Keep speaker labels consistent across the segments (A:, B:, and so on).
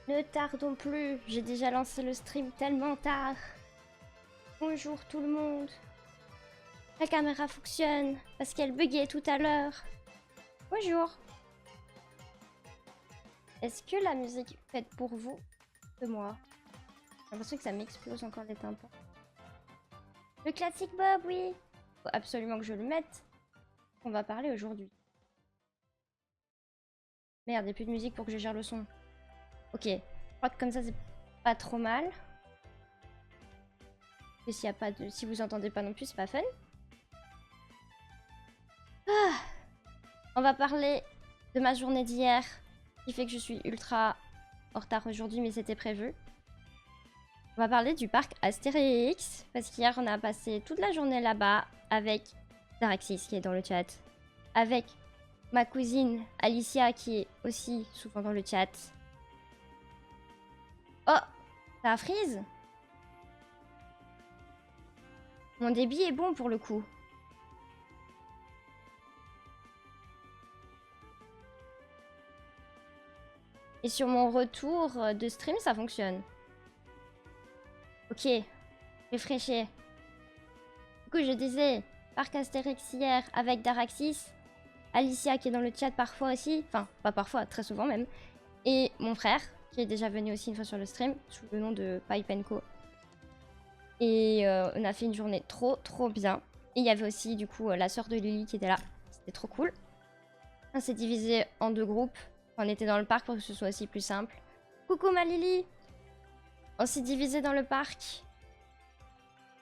A: Ne tardons plus, j'ai déjà lancé le stream tellement tard. Bonjour tout le monde. La caméra fonctionne parce qu'elle buguait tout à l'heure. Bonjour. Est-ce que la musique faite pour vous de moi? J'ai l'impression que ça m'explose encore les tympans. Le classique Bob, oui. Faut absolument que je le mette. On va parler aujourd'hui. Merde, il n'y a plus de musique pour que je gère le son. Ok, je crois que comme ça c'est pas trop mal. Et s'il y a pas de... si vous entendez pas non plus, c'est pas fun. Ah, on va parler de ma journée d'hier, qui fait que je suis ultra en retard aujourd'hui, mais c'était prévu. On va parler du parc Astérix, parce qu'hier on a passé toute la journée là-bas avec Daraxis qui est dans le chat, avec ma cousine Alicia qui est aussi souvent dans le chat. Oh, ça freeze. Mon débit est bon pour le coup. Et sur mon retour de stream, ça fonctionne. Ok, réfléchis. Du coup, je disais, parc Astérix hier avec Daraxis, Alicia qui est dans le chat parfois aussi, enfin, pas parfois, très souvent même, et mon frère, qui est déjà venu aussi une fois sur le stream, sous le nom de Pipe & Co. Et on a fait une journée trop bien. Et il y avait aussi, du coup, la sœur de Lily qui était là. C'était trop cool. On s'est divisé en deux groupes. On était dans le parc pour que ce soit aussi plus simple. Coucou ma Lily! On s'est divisé dans le parc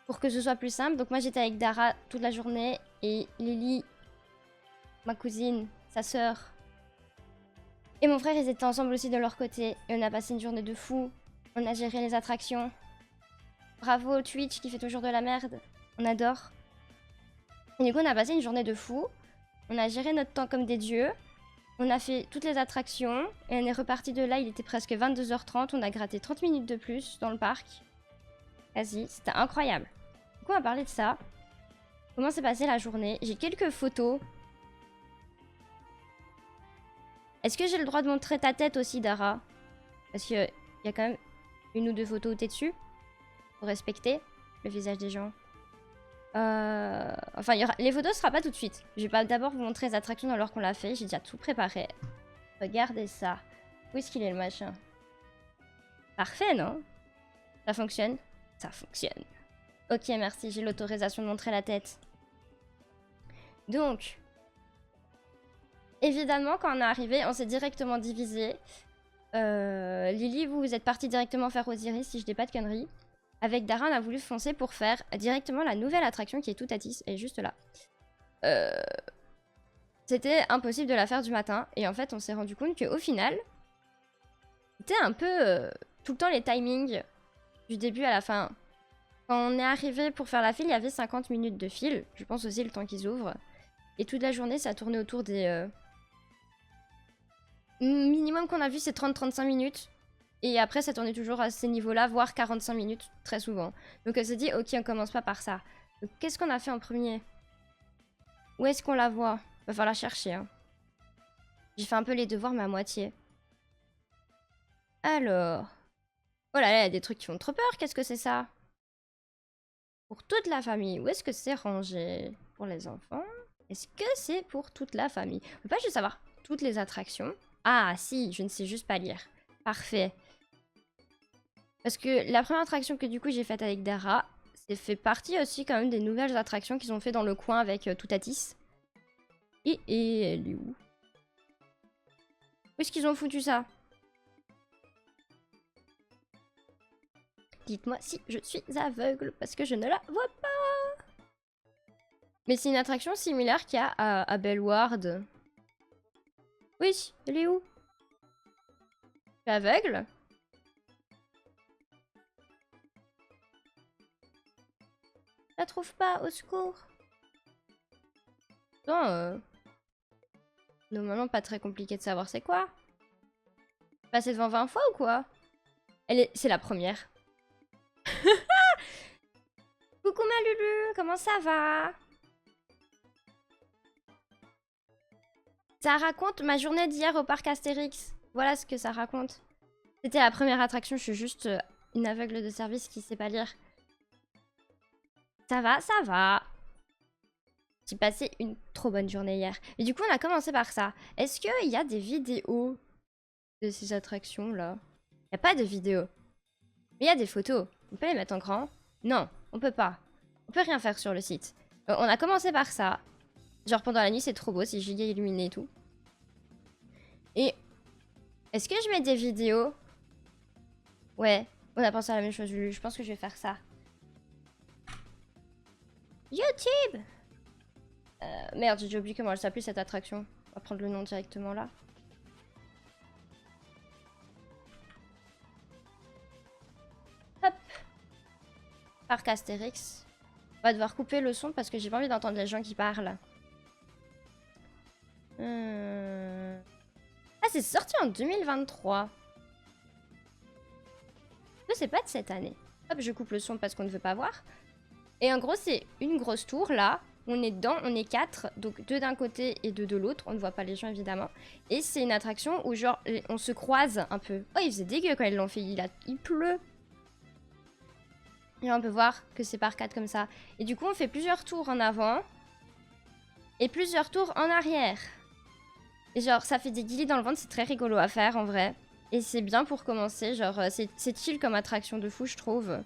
A: pour que ce soit plus simple. Donc moi j'étais avec Dara toute la journée et Lily, ma cousine, sa sœur et mon frère, ils étaient ensemble aussi de leur côté. Et on a passé une journée de fou. On a géré les attractions. Bravo Twitch qui fait toujours de la merde. On adore. Et du coup on a passé une journée de fou. On a géré notre temps comme des dieux. On a fait toutes les attractions. Et on est reparti de là, il était presque 22h30. On a gratté 30 minutes de plus dans le parc. Quasi, c'était incroyable. Du coup on va parler de ça. Comment s'est passée la journée? J'ai quelques photos. Est-ce que j'ai le droit de montrer ta tête aussi, Dara? Parce qu'il y a quand même une ou deux photos où t'es dessus. Faut respecter le visage des gens. Enfin, les photos, ce sera pas tout de suite. Je vais pas d'abord vous montrer les attractions alors qu'on l'a fait. J'ai déjà tout préparé. Regardez ça. Où est-ce qu'il est le machin? Parfait, non? Ça fonctionne? Ça fonctionne. Ok, merci. J'ai l'autorisation de montrer la tête. Donc, évidemment, quand on est arrivé, on s'est directement divisé. Lily, vous êtes partie directement faire Osiris, si je dis pas de conneries. Avec Dara, on a voulu foncer pour faire directement la nouvelle attraction qui est Toutatis, elle est juste là. C'était impossible de la faire du matin. Et en fait, on s'est rendu compte qu'au final, c'était un peu tout le temps les timings du début à la fin. Quand on est arrivé pour faire la file, il y avait 50 minutes de file. Je pense aussi le temps qu'ils ouvrent. Et toute la journée, ça tournait autour des... minimum qu'on a vu, c'est 30-35 minutes. Et après, ça tournait toujours à ces niveaux-là, voire 45 minutes, très souvent. Donc elle s'est dit, ok, on commence pas par ça. Donc qu'est-ce qu'on a fait en premier? Où est-ce qu'on la voit? Va falloir chercher. Hein. J'ai fait un peu les devoirs, mais à moitié. Alors... Oh là là, il y a des trucs qui font trop peur, qu'est-ce que c'est ça? Pour toute la famille, où est-ce que c'est rangé? Pour les enfants? Est-ce que c'est pour toute la famille? On peut pas juste savoir toutes les attractions. Ah si, je ne sais juste pas lire. Parfait. Parce que la première attraction que du coup j'ai faite avec Dara, c'est fait partie aussi quand même des nouvelles attractions qu'ils ont fait dans le coin avec Toutatis. Et elle est où? Où est-ce qu'ils ont foutu ça? Dites-moi si je suis aveugle parce que je ne la vois pas. Mais c'est une attraction similaire qu'il y a à Bellward. Oui, elle est où? Je suis aveugle? Je la trouve pas, au secours. Non, normalement pas très compliqué de savoir c'est quoi. Passer devant 20 fois ou quoi? C'est la première. Coucou ma Lulu, comment ça va? Ça raconte ma journée d'hier au parc Astérix. Voilà ce que ça raconte. C'était la première attraction, je suis juste une aveugle de service qui sait pas lire. Ça va, ça va. J'ai passé une trop bonne journée hier. Et du coup, on a commencé par ça. Est-ce qu'il y a des vidéos de ces attractions-là? Il n'y a pas de vidéos. Mais il y a des photos. On peut les mettre en grand? Non, on peut pas. On peut rien faire sur le site. On a commencé par ça. Genre pendant la nuit, c'est trop beau, c'est giga illuminé et tout. Et est-ce que je mets des vidéos? Ouais, on a pensé à la même chose, Lulu. Je pense que je vais faire ça. YouTube! Merde, j'ai déjà oublié comment elle s'appelait cette attraction. On va prendre le nom directement là. Hop! Parc Astérix. On va devoir couper le son parce que j'ai pas envie d'entendre les gens qui parlent. Ah, c'est sorti en 2023. C'est pas de cette année. Hop, je coupe le son parce qu'on ne veut pas voir. Et en gros, c'est une grosse tour là. On est dedans, on est 4. Donc 2 d'un côté et 2 de l'autre. On ne voit pas les gens évidemment. Et c'est une attraction où genre on se croise un peu. Oh, il faisait dégueu quand ils l'ont fait. Il pleut. Et on peut voir que c'est par 4 comme ça. Et du coup, on fait plusieurs tours en avant. Et plusieurs tours en arrière. Et genre, ça fait des guillis dans le ventre. C'est très rigolo à faire en vrai. Et c'est bien pour commencer. Genre, c'est chill comme attraction de fou, je trouve.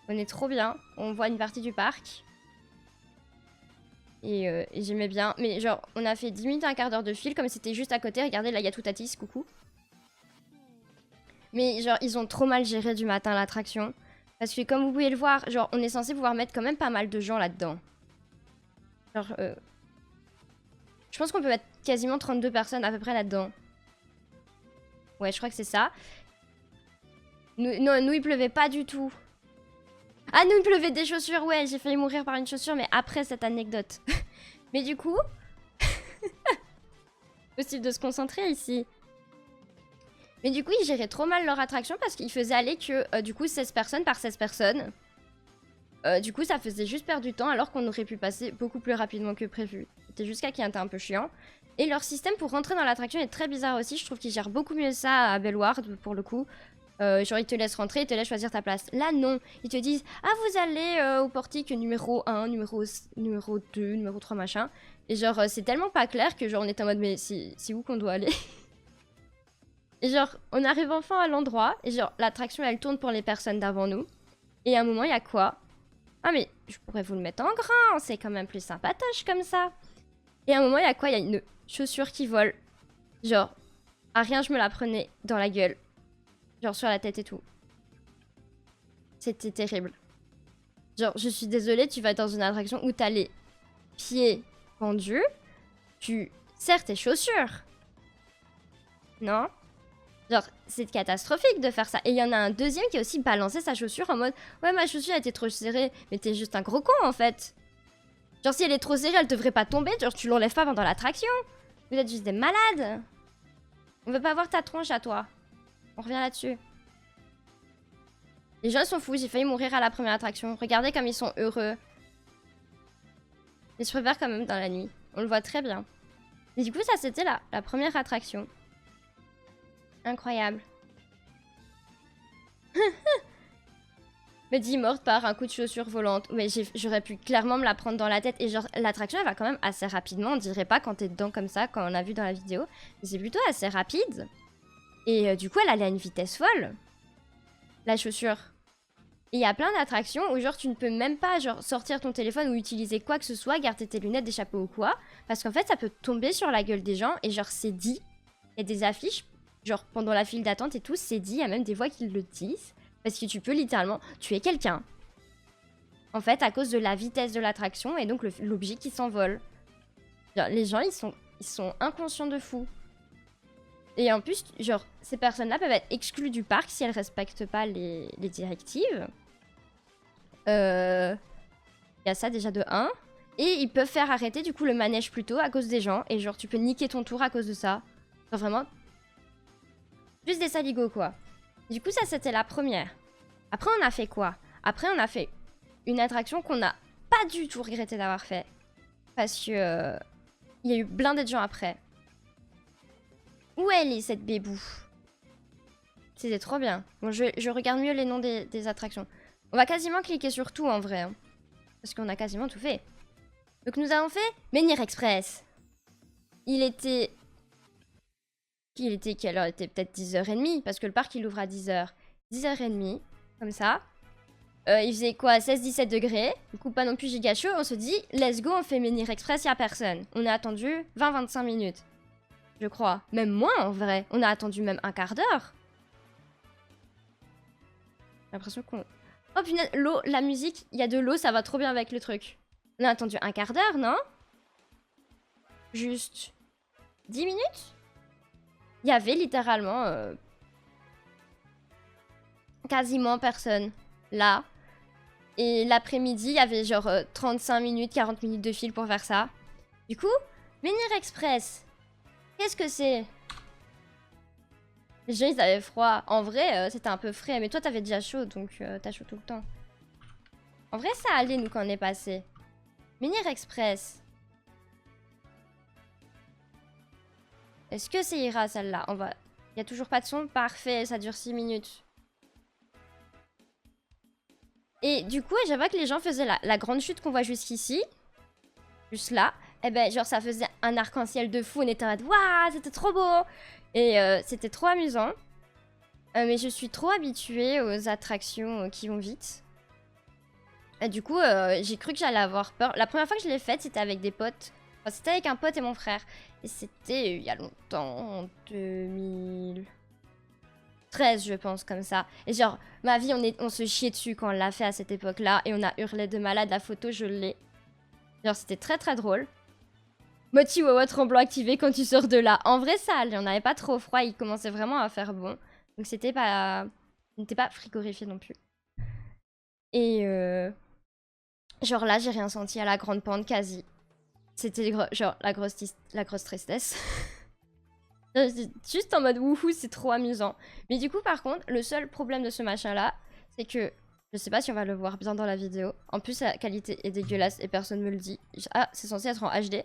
A: On est trop bien. On voit une partie du parc. Et j'aimais bien. Mais genre, on a fait 10 minutes, un quart d'heure de fil. Comme c'était juste à côté. Regardez, là, il y a tout Tatis. Coucou. Mais genre, ils ont trop mal géré du matin l'attraction. Parce que comme vous pouvez le voir, genre, on est censé pouvoir mettre quand même pas mal de gens là-dedans. Genre, je pense qu'on peut mettre quasiment 32 personnes à peu près là-dedans. Ouais, je crois que c'est ça. Non, nous, il pleuvait pas du tout. Ah, nous, il pleuvait des chaussures. Ouais, j'ai failli mourir par une chaussure, mais après cette anecdote. Mais du coup... possible de se concentrer ici. Mais du coup, ils géraient trop mal leur attraction parce qu'ils faisaient aller que, du coup, 16 personnes par 16 personnes. Du coup, ça faisait juste perdre du temps alors qu'on aurait pu passer beaucoup plus rapidement que prévu. C'était juste ça qui était un peu chiant. Et leur système pour rentrer dans l'attraction est très bizarre aussi. Je trouve qu'ils gèrent beaucoup mieux ça à Bellward, pour le coup. Genre, ils te laissent rentrer, ils te laissent choisir ta place. Là, non. Ils te disent, ah, vous allez au portique numéro 1, numéro 2, numéro 3, machin. Et genre, c'est tellement pas clair que genre, on est en mode, mais c'est où qu'on doit aller? Et genre, on arrive enfin à l'endroit. Et genre, l'attraction, elle tourne pour les personnes d'avant nous. Et à un moment, il y a quoi? Ah, mais je pourrais vous le mettre en grand. C'est quand même plus sympatoche comme ça. Et à un moment, il y a quoi? Il y a une chaussure qui vole. Genre, à rien, je me la prenais dans la gueule. Genre sur la tête et tout. C'était terrible. Genre, je suis désolée, tu vas dans une attraction où t'as les pieds pendus. Tu serres tes chaussures. Non? Genre, c'est catastrophique de faire ça. Et il y en a un deuxième qui a aussi balancé sa chaussure en mode, ouais, ma chaussure a été trop serrée. Mais t'es juste un gros con en fait. Genre, si elle est trop serrée, elle devrait pas tomber. Genre, tu l'enlèves pas pendant l'attraction. Vous êtes juste des malades. On veut pas voir ta tronche à toi. On revient là-dessus. Les gens sont fous, j'ai failli mourir à la première attraction. Regardez comme ils sont heureux. Mais je préfère quand même dans la nuit. On le voit très bien. Et du coup, ça c'était la première attraction. Incroyable. Me dit morte par un coup de chaussure volante. Mais j'aurais pu clairement me la prendre dans la tête. Et genre, l'attraction elle va quand même assez rapidement. On dirait pas quand t'es dedans comme ça, quand on a vu dans la vidéo. Mais c'est plutôt assez rapide. Et du coup, elle allait à une vitesse folle. La chaussure. Et il y a plein d'attractions où genre tu ne peux même pas genre sortir ton téléphone ou utiliser quoi que ce soit, garder tes lunettes d'échappée ou quoi. Parce qu'en fait, ça peut tomber sur la gueule des gens. Et genre, c'est dit. Il y a des affiches. Genre, pendant la file d'attente et tout, c'est dit. Il y a même des voix qui le disent. Parce que tu peux littéralement tuer quelqu'un. En fait, à cause de la vitesse de l'attraction et donc l'objet qui s'envole. Les gens, ils sont inconscients de fou. Et en plus, genre, ces personnes-là peuvent être exclues du parc si elles respectent pas les directives. Il y a ça déjà de 1. Et ils peuvent faire arrêter du coup le manège plus tôt à cause des gens. Et genre, tu peux niquer ton tour à cause de ça. Genre vraiment... juste des saligots, quoi. Du coup, ça, c'était la première. Après, on a fait quoi? Après, on a fait une attraction qu'on n'a pas du tout regretté d'avoir fait. Parce que... il y a eu blindé de gens après. Où elle est, cette bébou? C'était trop bien. Bon, je regarde mieux les noms des attractions. On va quasiment cliquer sur tout en vrai. Hein, parce qu'on a quasiment tout fait. Donc nous avons fait Menhir Express. Il était quelle heure? Il était peut-être 10h30. Parce que le parc il ouvre à 10h. 10h30. Comme ça. Il faisait quoi? 16-17 degrés. Du coup, pas non plus giga chaud. On se dit, let's go, on fait Menhir Express, y a personne. On a attendu 20-25 minutes. Je crois. Même moins en vrai. On a attendu même un quart d'heure. J'ai l'impression qu'on... Oh punaise, l'eau, la musique, il y a de l'eau, ça va trop bien avec le truc. On a attendu un quart d'heure, non? Juste 10 minutes? Il y avait littéralement quasiment personne là. Et l'après-midi, il y avait genre 35 minutes, 40 minutes de fil pour faire ça. Du coup, Menhir Express, qu'est-ce que c'est? Les gens, ils avaient froid. En vrai, c'était un peu frais. Mais toi, t'avais déjà chaud, donc t'as chaud tout le temps. En vrai, ça allait, nous, quand on est passé. Menhir Express. Est-ce que ça ira, celle-là? On va... Il n'y a toujours pas de son? Parfait, ça dure 6 minutes. Et du coup, j'avoue que les gens faisaient la grande chute qu'on voit jusqu'ici. Juste là. Et ben, genre, ça faisait un arc-en-ciel de fou. On était en mode, waouh, c'était trop beau! Et c'était trop amusant. Mais je suis trop habituée aux attractions qui vont vite. Et du coup, j'ai cru que j'allais avoir peur. La première fois que je l'ai faite, c'était avec des potes. Enfin, c'était avec un pote et mon frère. Et c'était il y a longtemps, en 2013, je pense, comme ça. Et genre, ma vie, on se chiait dessus quand on l'a fait à cette époque-là. Et on a hurlé de malade. La photo, je l'ai. Genre, c'était très très drôle. Mode chihuahua tremblant activé quand tu sors de là. En vrai, ça allait. On n'avait pas trop froid. Il commençait vraiment à faire bon. Donc, c'était pas... Il n'était pas frigorifié non plus. Et genre là, j'ai rien senti à la grande pente, quasi. C'était genre la grosse tristesse. Juste en mode wouhou, c'est trop amusant. Mais du coup, par contre, le seul problème de ce machin-là, c'est que... Je sais pas si on va le voir bien dans la vidéo. En plus, la qualité est dégueulasse et personne me le dit. Ah, c'est censé être en HD.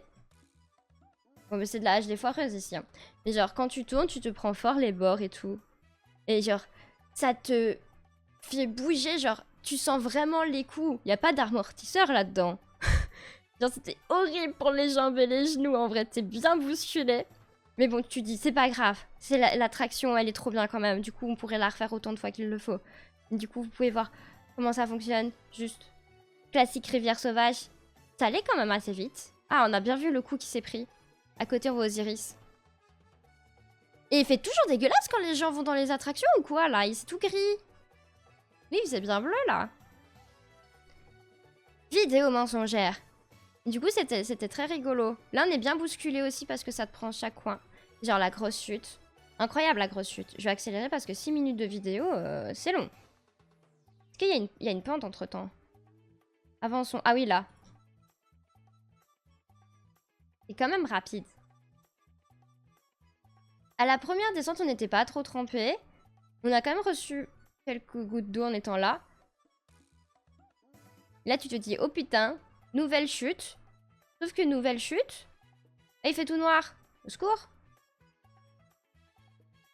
A: Bon, mais c'est de la HD foireuse ici. Hein. Mais genre, quand tu tournes, tu te prends fort les bords et tout. Et genre, ça te fait bouger, genre, tu sens vraiment les coups. Y a pas d'amortisseur là-dedans. Genre, c'était horrible pour les jambes et les genoux. En vrai, t'es bien bousculé. Mais bon, tu dis, c'est pas grave. C'est l'attraction, elle est trop bien quand même. Du coup, on pourrait la refaire autant de fois qu'il le faut. Du coup, vous pouvez voir comment ça fonctionne. Juste classique rivière sauvage. Ça allait quand même assez vite. Ah, on a bien vu le coup qui s'est pris. À côté, on voit Osiris. Et il fait toujours dégueulasse quand les gens vont dans les attractions ou quoi, là? C'est tout gris. Oui, c'est bien bleu, là. Vidéo mensongère. Du coup, c'était très rigolo. Là, on est bien bousculé aussi parce que ça te prend chaque coin. Genre la grosse chute. Incroyable, la grosse chute. Je vais accélérer parce que 6 minutes de vidéo, c'est long. Est-ce qu'il y a une pente entre-temps? Avançons. Ah oui, là. C'est quand même rapide. À la première descente, on n'était pas trop trempé. On a quand même reçu quelques gouttes d'eau en étant là. Là, tu te dis, oh putain, nouvelle chute. Sauf que nouvelle chute. Et il fait tout noir. Au secours.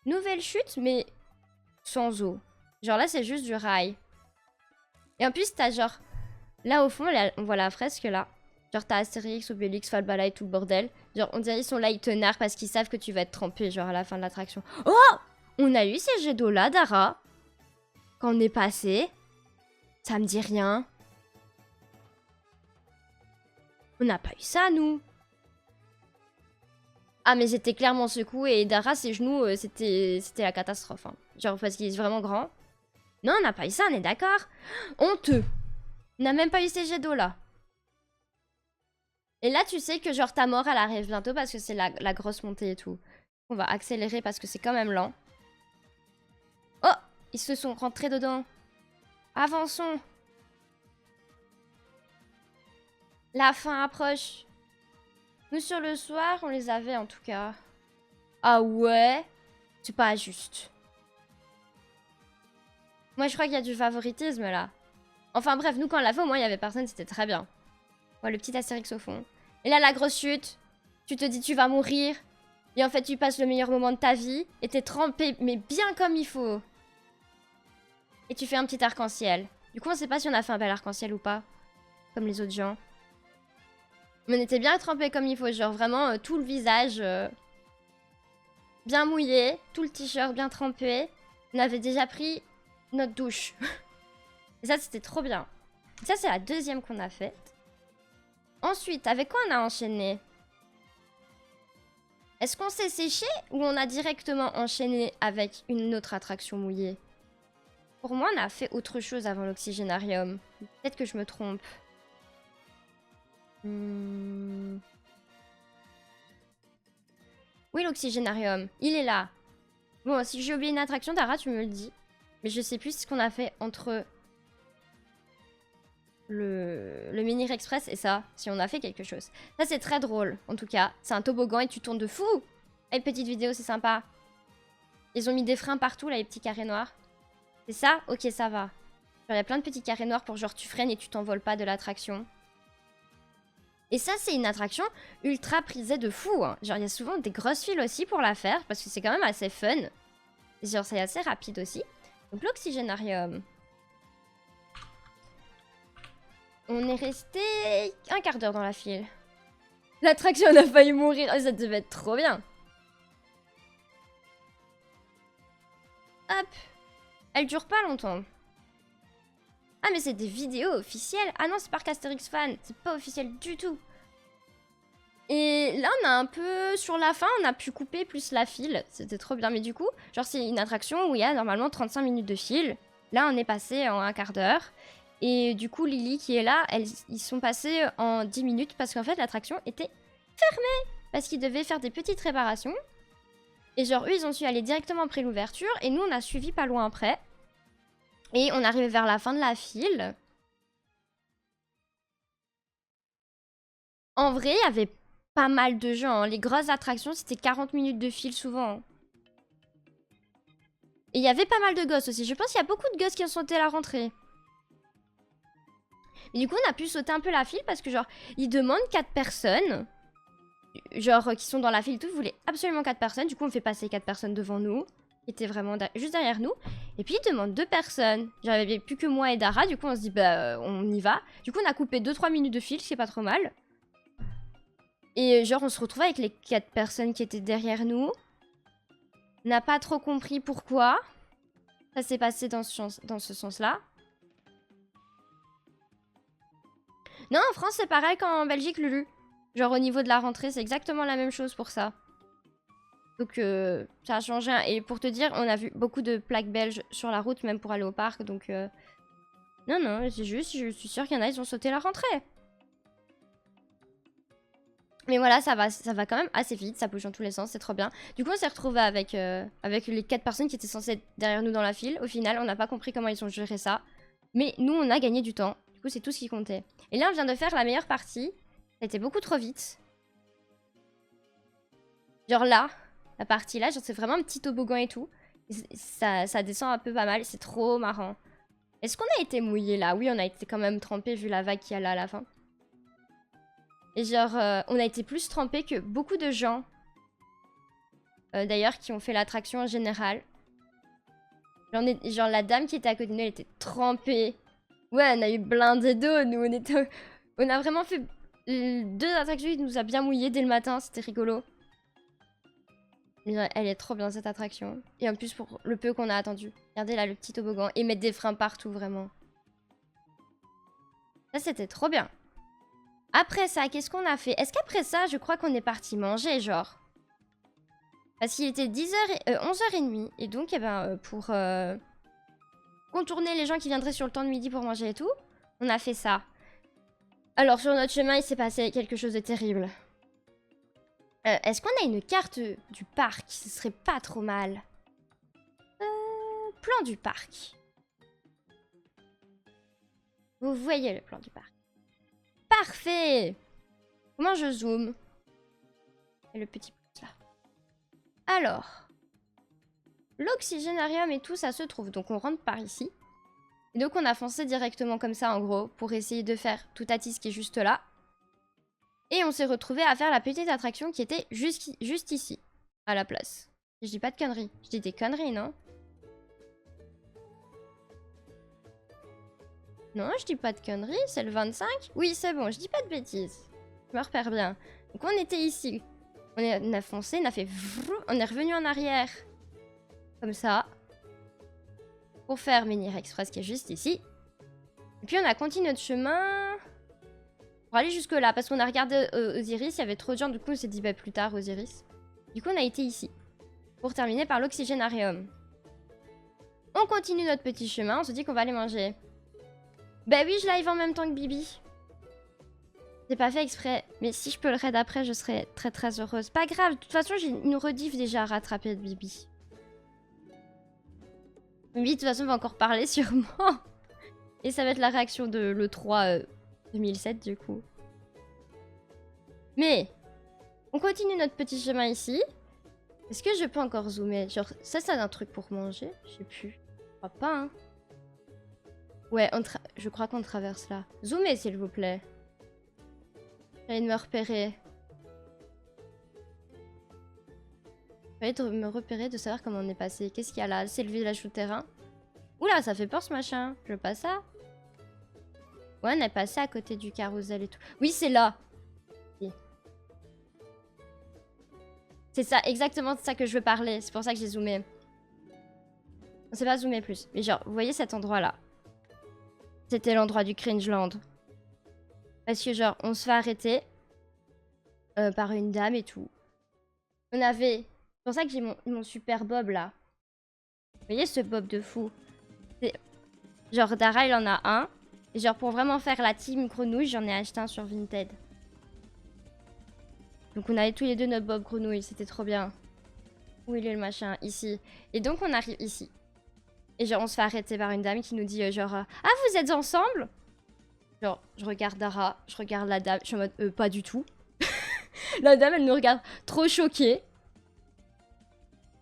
A: Nouvelle chute, mais sans eau. Genre là, c'est juste du rail. Et en plus, t'as genre... Là, au fond, on voit la fresque, là. Genre, t'as Astérix, Obélix, Falbala et tout le bordel. Genre, on dirait qu'ils sont là, ils te narrent parce qu'ils savent que tu vas être trempé, genre, à la fin de l'attraction. Oh! On a eu ces jets d'eau-là, Dara. Quand on est passé. Ça me dit rien. On n'a pas eu ça, nous. Ah, mais j'étais clairement secouée. Et Dara, ses genoux, c'était la catastrophe. Hein. Genre, parce qu'il est vraiment grand. Non, on n'a pas eu ça, on est d'accord. Honteux. On n'a même pas eu ces jets d'eau-là. Et là, tu sais que genre ta mort, elle arrive bientôt parce que c'est la grosse montée et tout. On va accélérer parce que c'est quand même lent. Oh! Ils se sont rentrés dedans. Avançons. La fin approche. Nous, sur le soir, on les avait en tout cas. Ah ouais? C'est pas juste. Moi, je crois qu'il y a du favoritisme là. Enfin bref, nous, quand on l'a fait, au moins, il y avait personne, c'était très bien. Ouais, le petit Astérix au fond. Et là, la grosse chute. Tu te dis, tu vas mourir. Et en fait, tu passes le meilleur moment de ta vie. Et t'es trempé, mais bien comme il faut. Et tu fais un petit arc-en-ciel. Du coup, on sait pas si on a fait un bel arc-en-ciel ou pas. Comme les autres gens. Mais on était bien trempé comme il faut. Genre vraiment tout le visage bien mouillé. Tout le t-shirt bien trempé. On avait déjà pris notre douche. Et ça, c'était trop bien. Ça, c'est la deuxième qu'on a faite. Ensuite, avec quoi on a enchaîné? Est-ce qu'on s'est séché ou on a directement enchaîné avec une autre attraction mouillée? Pour moi, on a fait autre chose avant l'oxygénarium. Peut-être que je me trompe. Oui, l'oxygénarium. Il est là. Bon, si j'ai oublié une attraction, Dara, tu me le dis. Mais je sais plus ce qu'on a fait entre le Mini Express et ça, si on a fait quelque chose. Ça, c'est très drôle, en tout cas. C'est un toboggan et tu tournes de fou. Et petite vidéo, c'est sympa. Ils ont mis des freins partout, là, les petits carrés noirs. C'est ça? Ok, ça va. Il y a plein de petits carrés noirs pour genre tu freines et tu t'envoles pas de l'attraction. Et ça, c'est une attraction ultra prisée de fou. Hein. Genre, il y a souvent des grosses files aussi pour la faire parce que c'est quand même assez fun. Et genre, c'est assez rapide aussi. Donc, l'oxygénarium. On est resté un quart d'heure dans la file. L'attraction, on a failli mourir. Oh, ça devait être trop bien. Hop. Elle dure pas longtemps. Ah, mais c'est des vidéos officielles. Ah non, c'est Parc Astérix Fan. C'est pas officiel du tout. Et là, on a un peu... Sur la fin, on a pu couper plus la file. C'était trop bien. Mais du coup, genre, c'est une attraction où il y a normalement 35 minutes de file. Là, on est passé en un quart d'heure. Et du coup, Lily qui est là, ils sont passés en 10 minutes parce qu'en fait, l'attraction était fermée. Parce qu'ils devaient faire des petites réparations. Et genre, eux, ils ont su aller directement après l'ouverture. Et nous, on a suivi pas loin après. Et on arrivait vers la fin de la file. En vrai, il y avait pas mal de gens. Hein. Les grosses attractions, c'était 40 minutes de file souvent. Et il y avait pas mal de gosses aussi. Je pense qu'il y a beaucoup de gosses qui ont sauté à la rentrée. Et du coup, on a pu sauter un peu la file parce que genre, ils demandent 4 personnes. Genre, qui sont dans la file et tout. Ils voulaient absolument 4 personnes. Du coup, on fait passer 4 personnes devant nous. Qui étaient vraiment juste derrière nous. Et puis, ils demandent 2 personnes. J'avais plus que moi et Dara. Du coup, on se dit, bah, on y va. Du coup, on a coupé 2-3 minutes de file. C'est pas trop mal. Et genre, on se retrouve avec les 4 personnes qui étaient derrière nous. On n'a pas trop compris pourquoi. Ça s'est passé dans ce sens-là. Non, en France, c'est pareil qu'en Belgique, Lulu. Genre, au niveau de la rentrée, c'est exactement la même chose pour ça. Donc, ça a changé. Et pour te dire, on a vu beaucoup de plaques belges sur la route, même pour aller au parc. Donc, non, non, c'est juste, je suis sûre qu'il y en a, ils ont sauté la rentrée. Mais voilà, ça va quand même assez vite, ça bouge dans tous les sens, c'est trop bien. Du coup, on s'est retrouvés avec les 4 personnes qui étaient censées être derrière nous dans la file. Au final, on n'a pas compris comment ils ont géré ça. Mais nous, on a gagné du temps. Du coup, c'est tout ce qui comptait. Et là, on vient de faire la meilleure partie. Ça a été beaucoup trop vite. Genre là, la partie là, genre c'est vraiment un petit toboggan et tout. Et ça descend un peu pas mal, c'est trop marrant. Est-ce qu'on a été mouillé là? Oui, on a été quand même trempé vu la vague qu'il y a là à la fin. Et genre, on a été plus trempé que beaucoup de gens. D'ailleurs, qui ont fait l'attraction en général. Genre, la dame qui était à côté de nous, elle était trempée. Ouais, on a eu blindé d'eau, nous. On a vraiment fait 2 attractions qui nous a bien mouillé dès le matin, c'était rigolo. Elle est trop bien cette attraction. Et en plus, pour le peu qu'on a attendu. Regardez là, le petit toboggan. Et mettre des freins partout, vraiment. Ça, c'était trop bien. Après ça, qu'est-ce qu'on a fait? Est-ce qu'après ça, je crois qu'on est parti manger, genre? Parce qu'il était 11h30. Et donc, eh ben, pour contourner les gens qui viendraient sur le temps de midi pour manger et tout, on a fait ça. Alors, sur notre chemin, il s'est passé quelque chose de terrible. Est-ce qu'on a une carte du parc? Ce serait pas trop mal. Plan du parc. Vous voyez le plan du parc. Parfait! Comment je zoome? Et le petit pouce là. Alors, l'oxygénarium et tout, ça se trouve. Donc on rentre par ici. Et donc on a foncé directement comme ça en gros pour essayer de faire tout Atis qui est juste là. Et on s'est retrouvé à faire la petite attraction qui était juste ici, à la place. Je dis pas de conneries. Je dis des conneries, non? Non, je dis pas de conneries, c'est le 25. Oui, c'est bon, je dis pas de bêtises. Je me repère bien. Donc on était ici. On a foncé, on a fait... On est revenu en arrière. Comme ça. Pour faire Menhir Express qui est juste ici. Et puis on a continué notre chemin... Pour aller jusque là, parce qu'on a regardé Osiris, il y avait trop de gens, du coup on s'est dit bah plus tard Osiris. Du coup on a été ici. Pour terminer par l'oxygénarium. On continue notre petit chemin, on se dit qu'on va aller manger. Bah oui, je live en même temps que Bibi. J'ai pas fait exprès, mais si je peux le raid après, je serai très très heureuse. Pas grave, de toute façon j'ai une rediff déjà à rattraper de Bibi. Bibi de toute façon va encore parler sûrement. Et ça va être la réaction de l'E3 2007 du coup. Mais, on continue notre petit chemin ici. Est-ce que je peux encore zoomer? Genre, ça c'est un truc pour manger? Je sais plus. Je crois pas, hein. Ouais, je crois qu'on traverse là. Zoomez s'il vous plaît. J'allais de me repérer. J'allais de me repérer, de savoir comment on est passé. Qu'est-ce qu'il y a là? C'est le village souterrain. Oula, ça fait peur ce machin. Je veux pas ça. Ouais, on est passé à côté du carrousel et tout. Oui, c'est là. C'est ça, exactement de ça que je veux parler. C'est pour ça que j'ai zoomé. On s'est pas zoomé plus. Mais genre, vous voyez cet endroit-là? C'était l'endroit du Cringeland. Parce que genre, on se fait arrêter par une dame et tout. On avait... C'est pour ça que j'ai mon super bob là. Vous voyez ce bob de fou? Genre, Dara il en a un. Et genre, pour vraiment faire la team grenouille, j'en ai acheté un sur Vinted. Donc on avait tous les deux notre bob grenouille, c'était trop bien. Où il est le machin? Ici. Et donc on arrive ici. Et genre on se fait arrêter par une dame qui nous dit genre ah vous êtes ensemble? Genre je regarde Dara, je regarde la dame, je suis en mode pas du tout. La dame elle nous regarde trop choquée.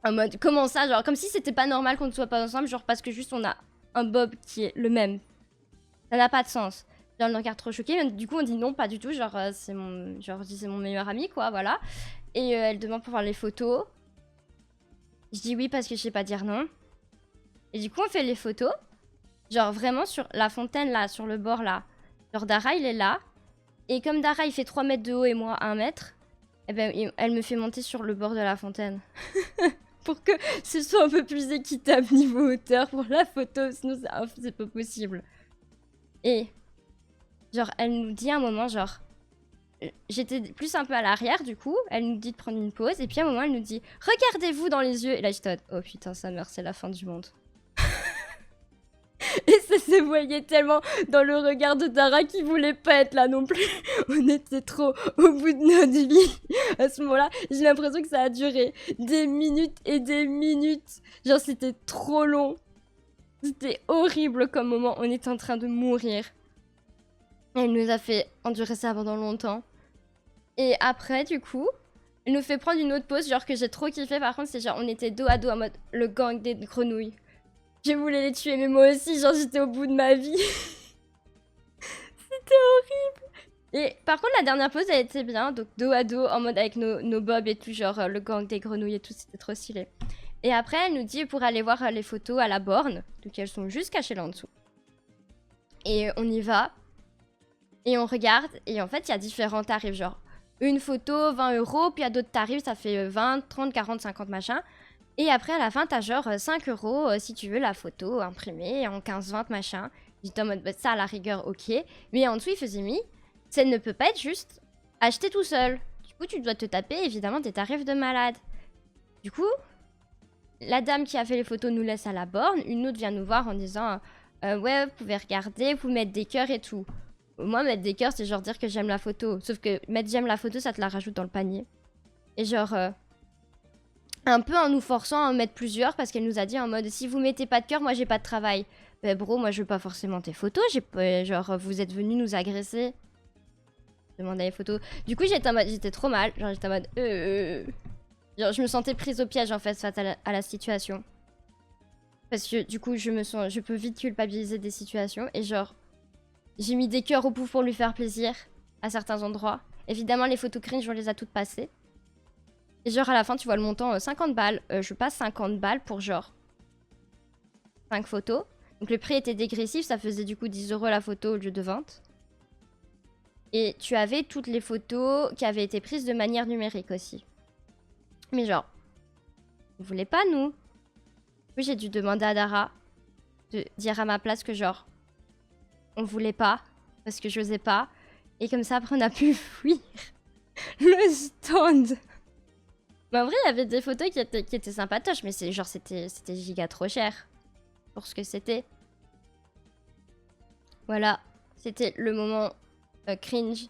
A: En mode comment ça? Genre comme si c'était pas normal qu'on ne soit pas ensemble, genre parce que juste on a un bob qui est le même. Ça n'a pas de sens. Genre, on le regarde trop choqué, du coup on dit non, pas du tout, genre c'est mon... Genre c'est mon meilleur ami quoi, voilà. Et elle demande pour voir les photos. Je dis oui parce que je sais pas dire non. Et du coup on fait les photos. Genre vraiment sur la fontaine là, sur le bord là. Genre Dara il est là. Et comme Dara il fait 3 mètres de haut et moi 1 mètre, eh ben elle me fait monter sur le bord de la fontaine. Pour que ce soit un peu plus équitable niveau hauteur pour la photo, sinon c'est pas possible. Et genre elle nous dit à un moment genre... J'étais plus un peu à l'arrière du coup, elle nous dit de prendre une pause et puis à un moment elle nous dit regardez-vous dans les yeux et là j'étais oh putain sa mère c'est la fin du monde. Et ça se voyait tellement dans le regard de Dara qui voulait pas être là non plus. On était trop au bout de notre vie à ce moment-là. J'ai l'impression que ça a duré des minutes et des minutes. Genre c'était trop long. C'était horrible comme moment, on était en train de mourir. Elle nous a fait endurer ça pendant longtemps. Et après, du coup, elle nous fait prendre une autre pause, genre que j'ai trop kiffé. Par contre, c'est genre, on était dos à dos en mode le gang des grenouilles. Je voulais les tuer, mais moi aussi, genre, j'étais au bout de ma vie. C'était horrible. Et par contre, la dernière pause, elle était bien. Donc, dos à dos, en mode avec nos bobs et tout, genre le gang des grenouilles et tout, c'était trop stylé. Et après, elle nous dit pour aller voir les photos à la borne. Donc, elles sont juste cachées là en dessous. Et on y va. Et on regarde. Et en fait, il y a différents tarifs, genre... Une photo, 20 €, puis il y a d'autres tarifs, ça fait 20, 30, 40, 50 machin. Et après, à la fin, t'as genre 5 € si tu veux la photo imprimée en 15-20 machin. J'étais en mode, bah, ça à la rigueur, ok. Mais en dessous, il faisait mis, ça ne peut pas être juste acheté tout seul. Du coup, tu dois te taper évidemment des tarifs de malade. Du coup, la dame qui a fait les photos nous laisse à la borne. Une autre vient nous voir en disant, ouais, vous pouvez regarder, vous mettre des cœurs et tout. Moi, mettre des cœurs, c'est genre dire que j'aime la photo. Sauf que mettre j'aime la photo, ça te la rajoute dans le panier. Et genre, un peu en nous forçant à en mettre plusieurs, parce qu'elle nous a dit en mode, si vous mettez pas de cœur, moi j'ai pas de travail. Bah bro, moi je veux pas forcément tes photos, genre, vous êtes venus nous agresser. Demander les photos. Du coup, j'étais trop mal. Genre, j'étais en mode, Genre, je me sentais prise au piège en fait, face à la situation. Parce que du coup, je peux vite culpabiliser des situations. Et genre, j'ai mis des cœurs au pouf pour lui faire plaisir à certains endroits. Évidemment, les photos cringe, on les a toutes passées. Et genre, à la fin, tu vois le montant 50 balles. Je passe 50 balles pour genre 5 photos. Donc le prix était dégressif, ça faisait du coup 10 € la photo au lieu de 20. Et tu avais toutes les photos qui avaient été prises de manière numérique aussi. Mais genre, on voulait pas nous. Oui, j'ai dû demander à Dara de dire à ma place que genre, on voulait pas, parce que j'osais pas. Et comme ça, après, on a pu fuir le stand. Mais en vrai, il y avait des photos qui étaient sympatoches, mais c'est genre, c'était giga trop cher pour ce que c'était. Voilà, c'était le moment cringe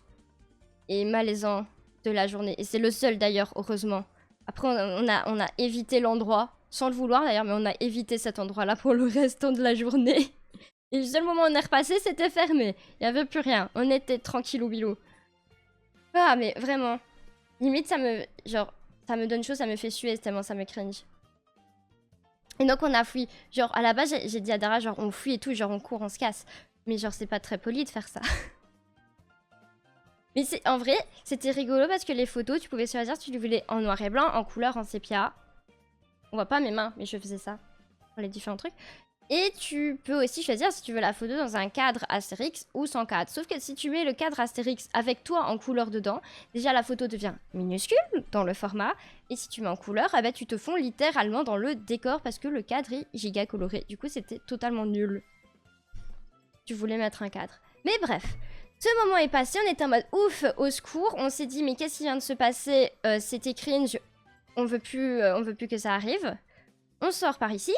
A: et malaisant de la journée. Et c'est le seul d'ailleurs, heureusement. Après, on a évité l'endroit, sans le vouloir d'ailleurs, mais on a évité cet endroit-là pour le restant de la journée. Et le seul moment où on est repassé, c'était fermé. Il n'y avait plus rien. On était tranquillou bilou. Ah, mais vraiment. Limite, ça me donne chaud, ça me fait suer tellement ça me cringe. Et donc, on a fui. Genre, à la base, j'ai dit à Dara, genre, on fuit et tout, genre, on court, on se casse. Mais genre, c'est pas très poli de faire ça. Mais en vrai, c'était rigolo parce que les photos, tu pouvais choisir si tu les voulais en noir et blanc, en couleur, en sépia. On voit pas mes mains, mais je faisais ça. Pour les différents trucs. Et tu peux aussi choisir si tu veux la photo dans un cadre Astérix ou sans cadre. Sauf que si tu mets le cadre Astérix avec toi en couleur dedans, déjà la photo devient minuscule dans le format. Et si tu mets en couleur, eh ben, tu te fonds littéralement dans le décor parce que le cadre est giga coloré. Du coup, c'était totalement nul. Tu voulais mettre un cadre. Mais bref, ce moment est passé, on était en mode ouf, au secours. On s'est dit, mais qu'est-ce qui vient de se passer? C'était cringe, on veut plus que ça arrive. On sort par ici.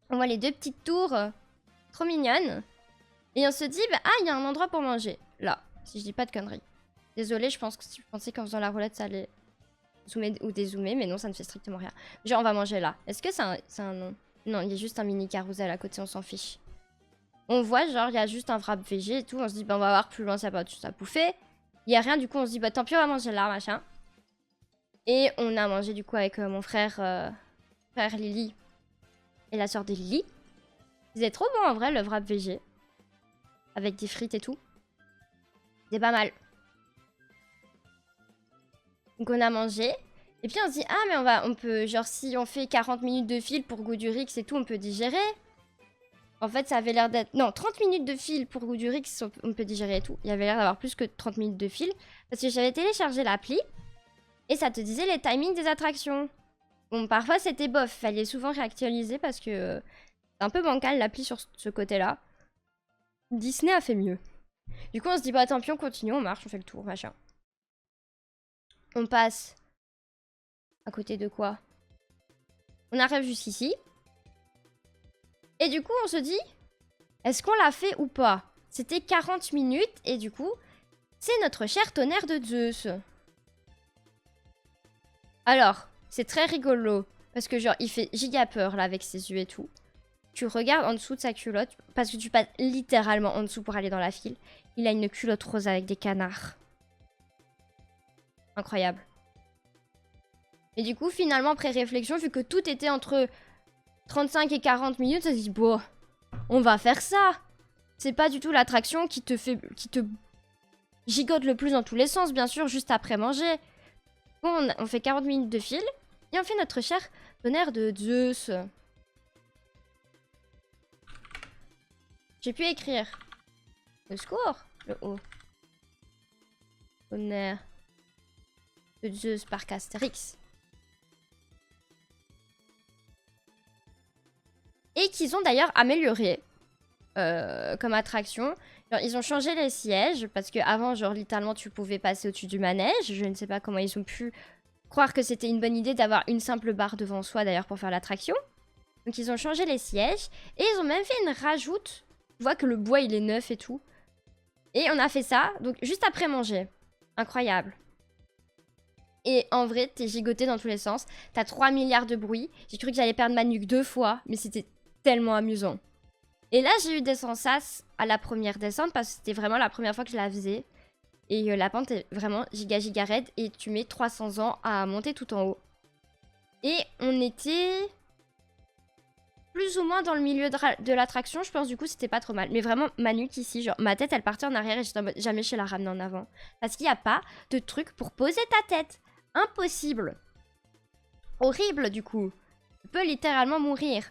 A: On voit les deux petites tours trop mignonnes. Et on se dit, bah, ah, il y a un endroit pour manger. Là, si je dis pas de conneries. Désolée, je pensais qu'en faisant la roulette, ça allait zoomer ou dézoomer, mais non, ça ne fait strictement rien. Genre, on va manger là. Est-ce que c'est un nom? Non, il y a juste un mini carrousel à côté, on s'en fiche. On voit, genre, il y a juste un wrap végé et tout. On se dit, bah, on va voir plus loin s'il n'y a pas autre chose à bouffer. Il n'y a rien, du coup, on se dit, bah, tant pis, on va manger là, machin. Et on a mangé, du coup, avec mon frère Lily et la sœur de Lily. C'était trop bon, en vrai, le wrap végé. Avec des frites et tout. C'était pas mal. Donc, on a mangé. Et puis, on se dit, ah, mais on peut, genre, si on fait 40 minutes de fil pour goût du Rix et tout, on peut digérer. En fait, ça avait l'air d'être... Non, 30 minutes de fil pour goût du Rix, on peut digérer et tout. Il y avait l'air d'avoir plus que 30 minutes de fil. Parce que j'avais téléchargé l'appli. Et ça te disait les timings des attractions. Bon, parfois, c'était bof. Fallait souvent réactualiser parce que... c'est un peu bancal, l'appli, sur ce côté-là. Disney a fait mieux. Du coup, on se dit, bah tant pis, on continue, on marche, on fait le tour, machin. On passe... à côté de quoi? On arrive jusqu'ici. Et du coup, on se dit, est-ce qu'on l'a fait ou pas? C'était 40 minutes et du coup, c'est notre cher tonnerre de Zeus. Alors, c'est très rigolo parce que genre, il fait giga peur là avec ses yeux et tout. Tu regardes en dessous de sa culotte parce que tu passes littéralement en dessous pour aller dans la file. Il a une culotte rose avec des canards. Incroyable. Et du coup, finalement, après réflexion, vu que tout était entre 35 et 40 minutes, ça se dit, bon, on va faire ça. C'est pas du tout l'attraction qui te gigote le plus dans tous les sens, bien sûr, juste après manger. Bon, on fait 40 minutes de fil et on fait notre cher tonnerre de Zeus. J'ai pu écrire le score, le haut. Tonnerre de Zeus par Astérix. Et qu'ils ont d'ailleurs amélioré comme attraction. Genre, ils ont changé les sièges parce qu'avant, genre littéralement, tu pouvais passer au-dessus du manège. Je ne sais pas comment ils ont pu croire que c'était une bonne idée d'avoir une simple barre devant soi d'ailleurs pour faire l'attraction. Donc ils ont changé les sièges et ils ont même fait une rajoute. Tu vois que le bois il est neuf et tout. Et on a fait ça, donc juste après manger. Incroyable. Et en vrai, t'es gigoté dans tous les sens. T'as 3 milliards de bruits. J'ai cru que j'allais perdre ma nuque 2 fois, mais c'était tellement amusant. Et là, j'ai eu des sensations à la première descente parce que c'était vraiment la première fois que je la faisais. Et la pente est vraiment giga raide et tu mets 300 ans à monter tout en haut. Et on était plus ou moins dans le milieu de l'attraction, je pense, du coup c'était pas trop mal. Mais vraiment, ma nuque ici, genre ma tête elle partait en arrière et j'étais en mode jamais je la ramener en avant. Parce qu'il n'y a pas de truc pour poser ta tête. Impossible. Horrible du coup. Tu peux littéralement mourir.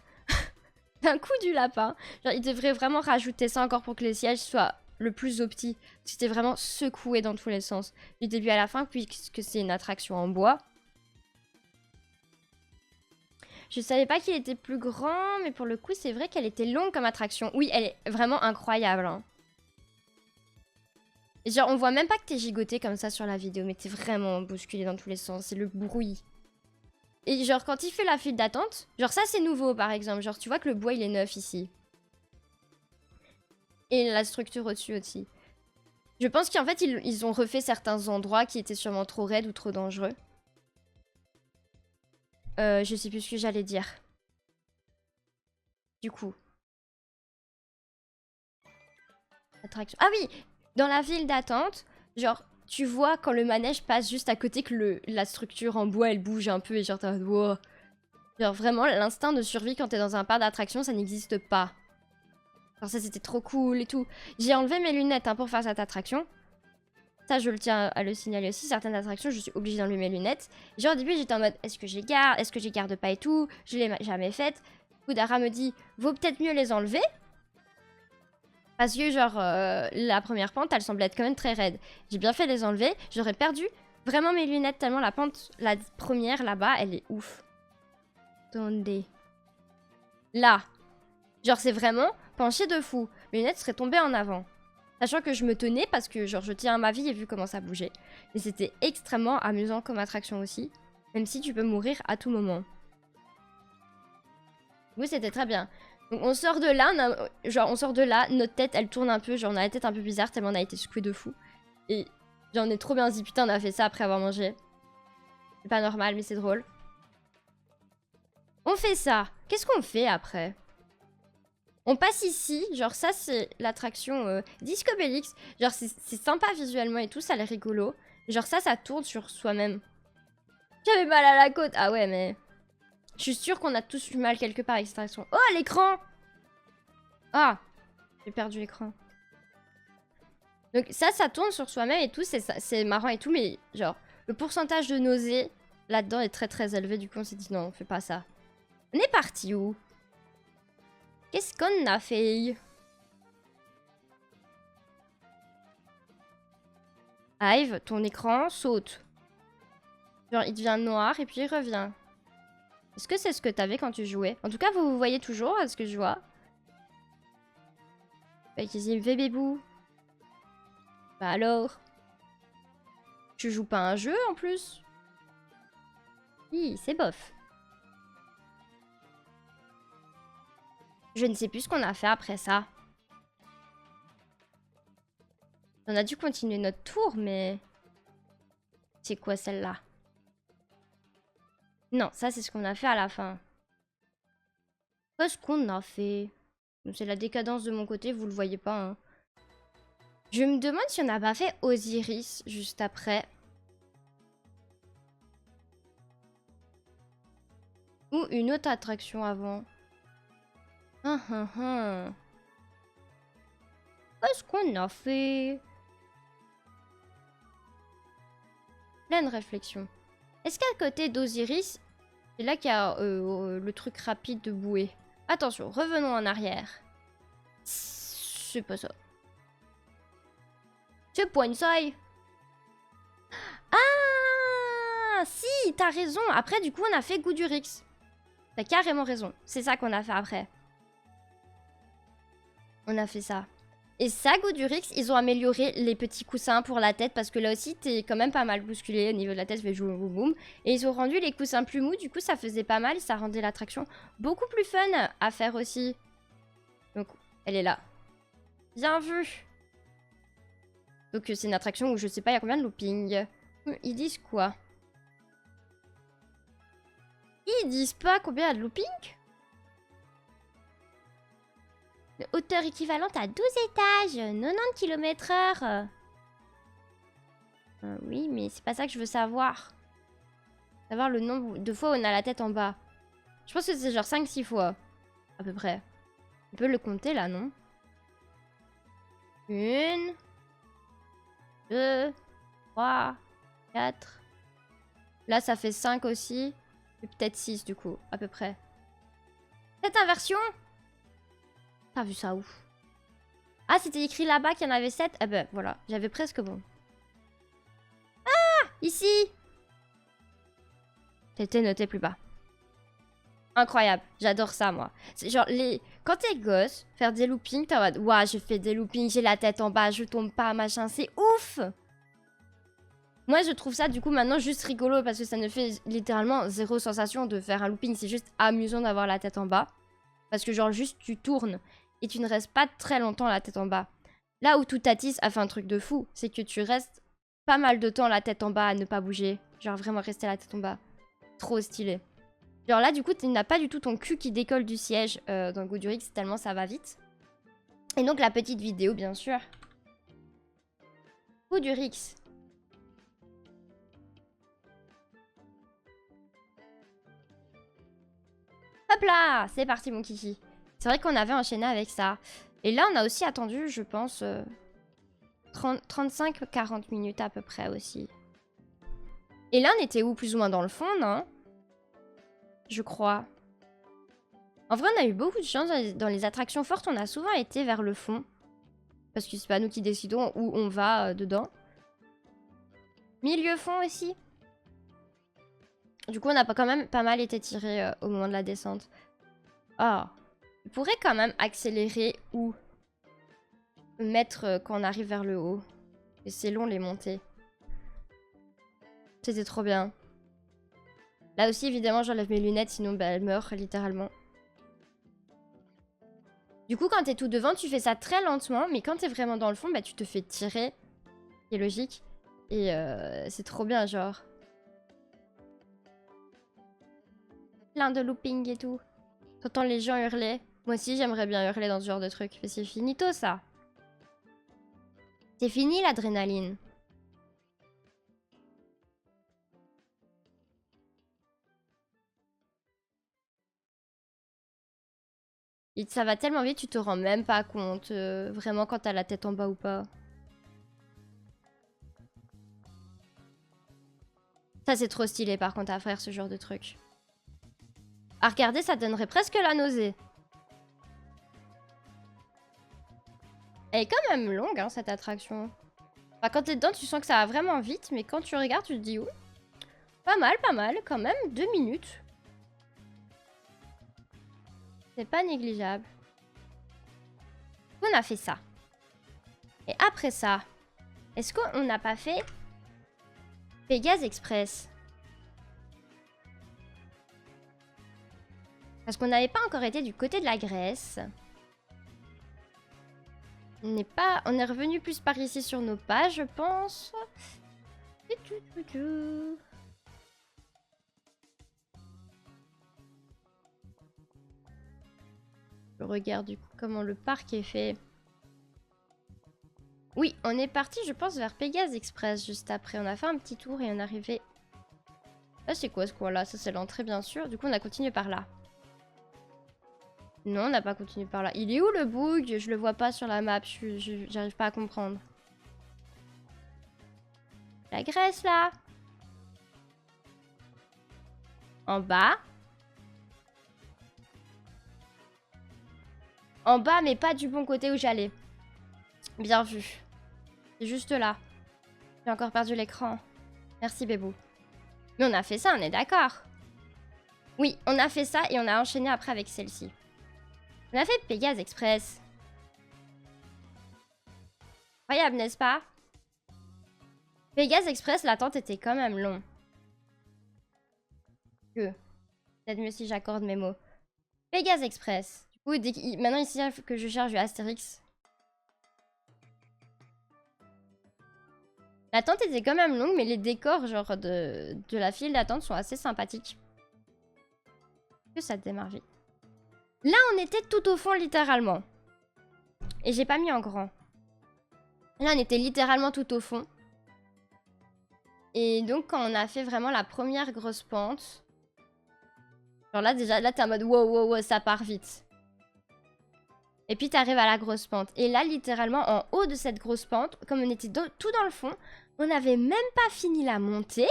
A: Un coup du lapin. Genre, ils devraient vraiment rajouter ça encore pour que les sièges soient le plus opti. C'était vraiment secoué dans tous les sens. Du début à la fin, puisque c'est une attraction en bois. Je savais pas qu'il était plus grand, mais pour le coup, c'est vrai qu'elle était longue comme attraction. Oui, elle est vraiment incroyable. Hein. Et genre, on voit même pas que t'es gigoté comme ça sur la vidéo, mais t'es vraiment bousculé dans tous les sens. C'est le bruit. Et genre, quand il fait la file d'attente, genre ça, c'est nouveau, par exemple. Genre, tu vois que le bois, il est neuf ici. Et la structure au-dessus aussi. Je pense qu'en fait, ils ont refait certains endroits qui étaient sûrement trop raides ou trop dangereux. Je sais plus ce que j'allais dire. Du coup. Attraction. Ah oui, dans la ville d'attente, genre, tu vois quand le manège passe juste à côté que la structure en bois, elle bouge un peu et genre, t'es en mode, wow. Genre, vraiment, l'instinct de survie quand t'es dans un parc d'attractions, ça n'existe pas. Genre, ça, c'était trop cool et tout. J'ai enlevé mes lunettes hein, pour faire cette attraction. Ça, je le tiens à le signaler aussi. Certaines attractions, je suis obligée d'enlever mes lunettes. Genre, au début, j'étais en mode, est-ce que je les garde? Est-ce que je les garde pas et tout? Je l'ai jamais faite. Dara me dit, vaut peut-être mieux les enlever. Parce que, genre, la première pente, elle semblait être quand même très raide. J'ai bien fait de les enlever. J'aurais perdu vraiment mes lunettes tellement la pente, la première, là-bas, elle est ouf. Attendez. Là. Genre, c'est vraiment penché de fou. Mes lunettes seraient tombées en avant. Sachant que je me tenais parce que, genre, je tiens à ma vie et vu comment ça bougeait. Mais c'était extrêmement amusant comme attraction aussi. Même si tu peux mourir à tout moment. Oui, c'était très bien. Donc on sort de là, on sort de là, notre tête elle tourne un peu, genre on a la tête un peu bizarre tellement on a été secoué de fou. Et genre on est trop bien dit, putain on a fait ça après avoir mangé. C'est pas normal mais c'est drôle. On fait ça. Qu'est-ce qu'on fait après? On passe ici, genre ça c'est l'attraction Disco Bellix. Genre c'est sympa visuellement et tout, ça a l'air rigolo. Genre ça tourne sur soi-même. J'avais mal à la côte. Ah ouais mais... Je suis sûre qu'on a tous eu mal quelque part avec cette attraction. Oh l'écran! Ah! J'ai perdu l'écran. Donc ça tourne sur soi-même et tout, c'est marrant et tout, mais genre, le pourcentage de nausées là-dedans est très très élevé, du coup on s'est dit non, on fait pas ça. On est parti où? Qu'est-ce qu'on a fait? Hive, ton écran saute. Genre il devient noir et puis il revient. Est-ce que c'est ce que t'avais quand tu jouais? En tout cas, vous voyez toujours, à ce que je vois. Qu'est-ce bébou? Bah alors? Tu joues pas un jeu en plus? Oui, c'est bof. Je ne sais plus ce qu'on a fait après ça. On a dû continuer notre tour, mais... C'est quoi celle-là? Non, ça c'est ce qu'on a fait à la fin. Qu'est-ce qu'on a fait? C'est la décadence de mon côté, vous le voyez pas. Hein. Je me demande si on n'a pas fait Osiris juste après. Ou une autre attraction avant. Qu'est-ce qu'on a fait? Pleine réflexion. Est-ce qu'à côté d'Osiris, c'est là qu'il y a le truc rapide de bouée? Attention, revenons en arrière. C'est pas ça. C'est Pointsai. Ah si, t'as raison. Après, du coup, on a fait Goudurix. T'as carrément raison. C'est ça qu'on a fait après. On a fait ça. Et ça, Goudurix, ils ont amélioré les petits coussins pour la tête parce que là aussi, t'es quand même pas mal bousculé au niveau de la tête, ça fait boum boum boum. Et ils ont rendu les coussins plus mous, du coup, ça faisait pas mal, ça rendait l'attraction beaucoup plus fun à faire aussi. Donc, elle est là. Bien vu. Donc, c'est une attraction où je sais pas, il y a combien de loopings. Ils disent quoi? Ils disent pas combien il y a de loopings? Hauteur équivalente à 12 étages, 90 km/h. Oui, mais c'est pas ça que je veux savoir. Savoir le nombre de fois où on a la tête en bas. Je pense que c'est genre 5-6 fois. À peu près. On peut le compter là, non? 1, 2, 3, 4. Là, ça fait 5 aussi. Et peut-être 6 du coup, à peu près. Cette inversion? T'as vu ça où? Ah, c'était écrit là-bas qu'il y en avait 7. Ah ben voilà, j'avais presque bon. Ah, ici. T'étais noté plus bas. Incroyable, j'adore ça moi. C'est genre quand t'es gosse, faire des loopings, t'es en mode ouah, je fais des loopings, j'ai la tête en bas, je tombe pas, machin, c'est ouf. Moi je trouve ça du coup maintenant juste rigolo parce que ça ne fait littéralement zéro sensation de faire un looping, c'est juste amusant d'avoir la tête en bas. Parce que genre juste tu tournes et tu ne restes pas très longtemps la tête en bas. Là où Toutatis a fait un truc de fou, c'est que tu restes pas mal de temps la tête en bas à ne pas bouger. Genre vraiment rester la tête en bas. Trop stylé. Genre là, du coup, tu n'as pas du tout ton cul qui décolle du siège dans Goudurix, tellement ça va vite. Et donc, la petite vidéo, bien sûr. Goudurix. Hop là, c'est parti, mon kiki. C'est vrai qu'on avait enchaîné avec ça. Et là, on a aussi attendu, je pense, 35-40 minutes à peu près aussi. Et là, on était où? Plus ou moins dans le fond, non? Je crois. En vrai, on a eu beaucoup de chance dans les attractions fortes. On a souvent été vers le fond. Parce que c'est pas nous qui décidons où on va dedans. Milieu fond aussi. Du coup, on a quand même pas mal été tiré au moment de la descente. Ah. On pourrait quand même accélérer ou mettre quand on arrive vers le haut. Et c'est long les montées. C'était trop bien. Là aussi, évidemment, j'enlève mes lunettes, sinon bah, elles meurent littéralement. Du coup, quand t'es tout devant, tu fais ça très lentement. Mais quand t'es vraiment dans le fond, bah, tu te fais tirer. C'est logique. Et c'est trop bien, genre. Plein de looping et tout. T'entends les gens hurler. Moi aussi, j'aimerais bien hurler dans ce genre de truc. Mais c'est finito, ça. C'est fini, l'adrénaline. Et ça va tellement vite, tu te rends même pas compte. Vraiment, quand t'as la tête en bas ou pas. Ça, c'est trop stylé, par contre, à faire ce genre de truc. À regarder, ça donnerait presque la nausée. Elle est quand même longue, hein, cette attraction. Enfin, quand t'es dedans, tu sens que ça va vraiment vite, mais quand tu regardes, tu te dis, ouh, pas mal, quand même, 2 minutes. C'est pas négligeable. On a fait ça. Et après ça, est-ce qu'on n'a pas fait Pégase Express? Parce qu'on n'avait pas encore été du côté de la Grèce. On est revenu plus par ici sur nos pas, je pense. Je regarde du coup comment le parc est fait. Oui, on est parti, je pense, vers Pégase Express juste après. On a fait un petit tour et on est arrivé... Là, c'est quoi ce coin-là? Ça, c'est l'entrée, bien sûr. Du coup, on a continué par là. Non, on n'a pas continué par là. Il est où le bug? Je le vois pas sur la map. J'arrive pas à comprendre. La Grèce, là. En bas. En bas, mais pas du bon côté où j'allais. Bien vu. C'est juste là. J'ai encore perdu l'écran. Merci, bébou. Mais on a fait ça, on est d'accord. Oui, on a fait ça et on a enchaîné après avec celle-ci. On a fait Pégase Express. Incroyable, n'est-ce pas? Pégase Express, l'attente était quand même long. Peut-être mieux si j'accorde mes mots. Pégase Express. Du coup, maintenant ici, il faut que je cherche du Astérix. L'attente était quand même longue, mais les décors genre de la file d'attente sont assez sympathiques. Que ça démarre vite. Là, on était tout au fond, littéralement. Et j'ai pas mis en grand. Là, on était littéralement tout au fond. Et donc, quand on a fait vraiment la première grosse pente... Genre là, déjà, là, t'es en mode wow, ça part vite. Et puis, t'arrives à la grosse pente. Et là, littéralement, en haut de cette grosse pente, comme on était tout dans le fond, on n'avait même pas fini la montée.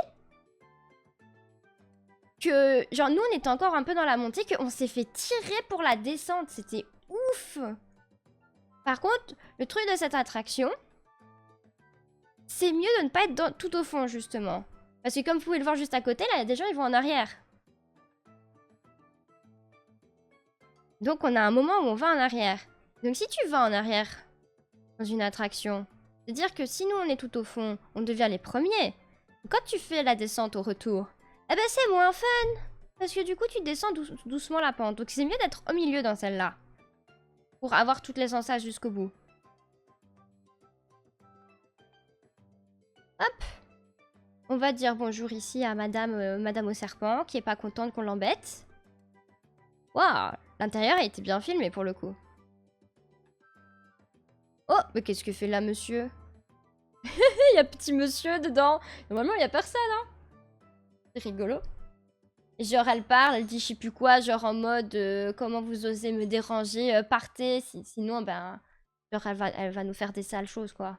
A: Genre, nous, on était encore un peu dans la montée, qu'on s'est fait tirer pour la descente. C'était ouf! Par contre, le truc de cette attraction, c'est mieux de ne pas être tout au fond, justement. Parce que comme vous pouvez le voir juste à côté, là, il y a des gens, ils vont en arrière. Donc, on a un moment où on va en arrière. Donc, si tu vas en arrière dans une attraction, c'est-à-dire que si nous, on est tout au fond, on devient les premiers. Quand tu fais la descente au retour, eh ben, c'est moins fun. Parce que du coup, tu descends doucement la pente. Donc, c'est mieux d'être au milieu dans celle-là. Pour avoir toutes les sensations jusqu'au bout. Hop. On va dire bonjour ici à Madame au serpent, qui est pas contente qu'on l'embête. Waouh, l'intérieur a été bien filmé pour le coup. Oh, mais qu'est-ce que fait là, monsieur? Il y a petit monsieur dedans. Normalement, il y a personne, hein. C'est rigolo. Genre, elle parle, elle dit je sais plus quoi, genre en mode comment vous osez me déranger, partez, sinon, ben, genre, elle va nous faire des sales choses, quoi.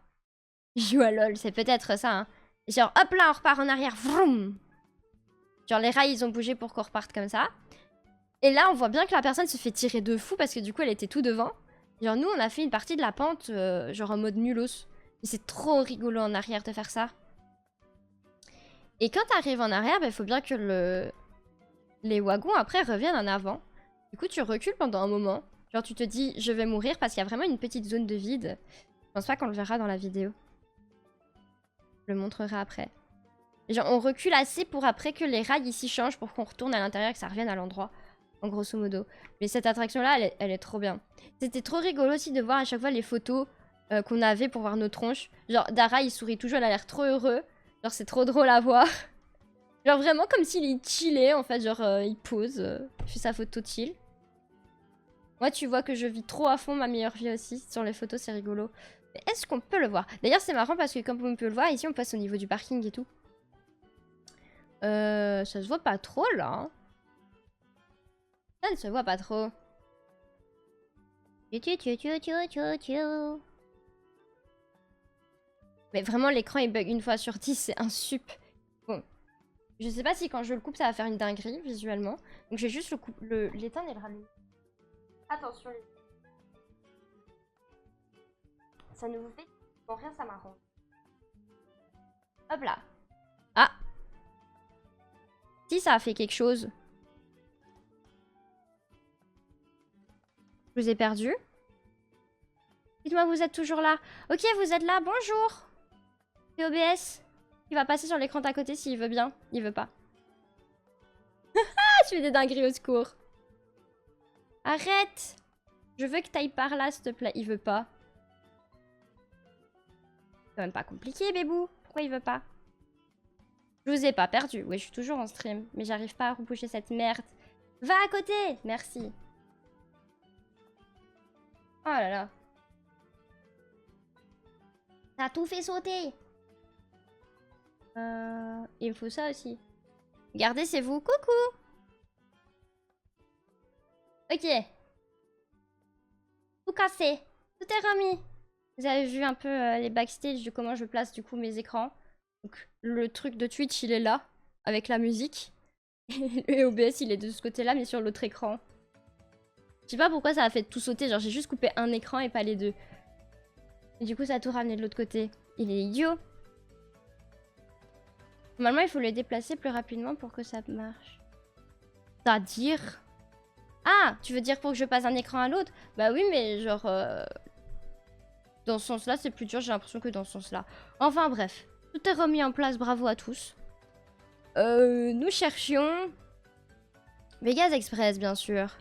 A: Joue à LOL, c'est peut-être ça, hein. Genre, hop là, on repart en arrière, vroom. Genre, les rails, ils ont bougé pour qu'on reparte comme ça. Et là, on voit bien que la personne se fait tirer de fou parce que du coup, elle était tout devant. Genre, nous, on a fait une partie de la pente, genre en mode nulos. Et c'est trop rigolo en arrière de faire ça. Et quand t'arrives en arrière, il faut bien que les wagons, après, reviennent en avant. Du coup, tu recules pendant un moment. Genre, tu te dis, je vais mourir parce qu'il y a vraiment une petite zone de vide. Je pense pas qu'on le verra dans la vidéo. Je le montrerai après. Genre, on recule assez pour après que les rails ici changent pour qu'on retourne à l'intérieur et que ça revienne à l'endroit. En grosso modo. Mais cette attraction-là, elle est trop bien. C'était trop rigolo aussi de voir à chaque fois les photos qu'on avait pour voir nos tronches. Genre, Dara, il sourit toujours, il a l'air trop heureux. Genre, c'est trop drôle à voir. Genre, vraiment comme s'il est chillé, en fait. Genre, il pose, il fait sa photo chill. Moi, tu vois que je vis trop à fond ma meilleure vie aussi. Sur les photos, c'est rigolo. Mais est-ce qu'on peut le voir? D'ailleurs, c'est marrant parce que comme on peut le voir, ici, on passe au niveau du parking et tout. Ça se voit pas trop, là, hein. Ça ne se voit pas trop. Mais vraiment, l'écran il bug une fois sur 10, c'est un sup. Bon. Je sais pas si quand je le coupe, ça va faire une dinguerie visuellement. Donc je vais juste l'éteindre et le rallumer. Attention, les... Ça ne vous fait bon, rien, ça m'arrange. Hop là. Ah. Si, ça a fait quelque chose. Je vous ai perdu. Dites-moi, vous êtes toujours là. Ok, vous êtes là, bonjour. C'est OBS. Il va passer sur l'écran d'à côté s'il veut bien. Il veut pas. Ah, je fais des dingueries au secours. Arrête. Je veux que t'ailles par là, s'il te plaît. Il veut pas. C'est quand même pas compliqué, bébou. Pourquoi il veut pas? Je vous ai pas perdu. Oui, je suis toujours en stream. Mais j'arrive pas à repousser cette merde. Va à côté. Merci. Oh là là. T'as tout fait sauter. Il me faut ça aussi. Regardez, c'est vous. Coucou. Ok. Tout cassé. Tout est remis. Vous avez vu un peu les backstage de comment je place du coup mes écrans. Donc le truc de Twitch, il est là. Avec la musique. Et OBS, il est de ce côté-là, mais sur l'autre écran. Je sais pas pourquoi ça a fait tout sauter. Genre, j'ai juste coupé un écran et pas les deux. Et du coup, ça a tout ramené de l'autre côté. Il est idiot. Normalement, il faut le déplacer plus rapidement pour que ça marche. C'est-à-dire... Ah, tu veux dire pour que je passe d'un écran à l'autre? Bah oui, mais genre... Dans ce sens-là, c'est plus dur, j'ai l'impression, que dans ce sens-là. Enfin bref, tout est remis en place, bravo à tous. Nous cherchions... Vegas Express, bien sûr.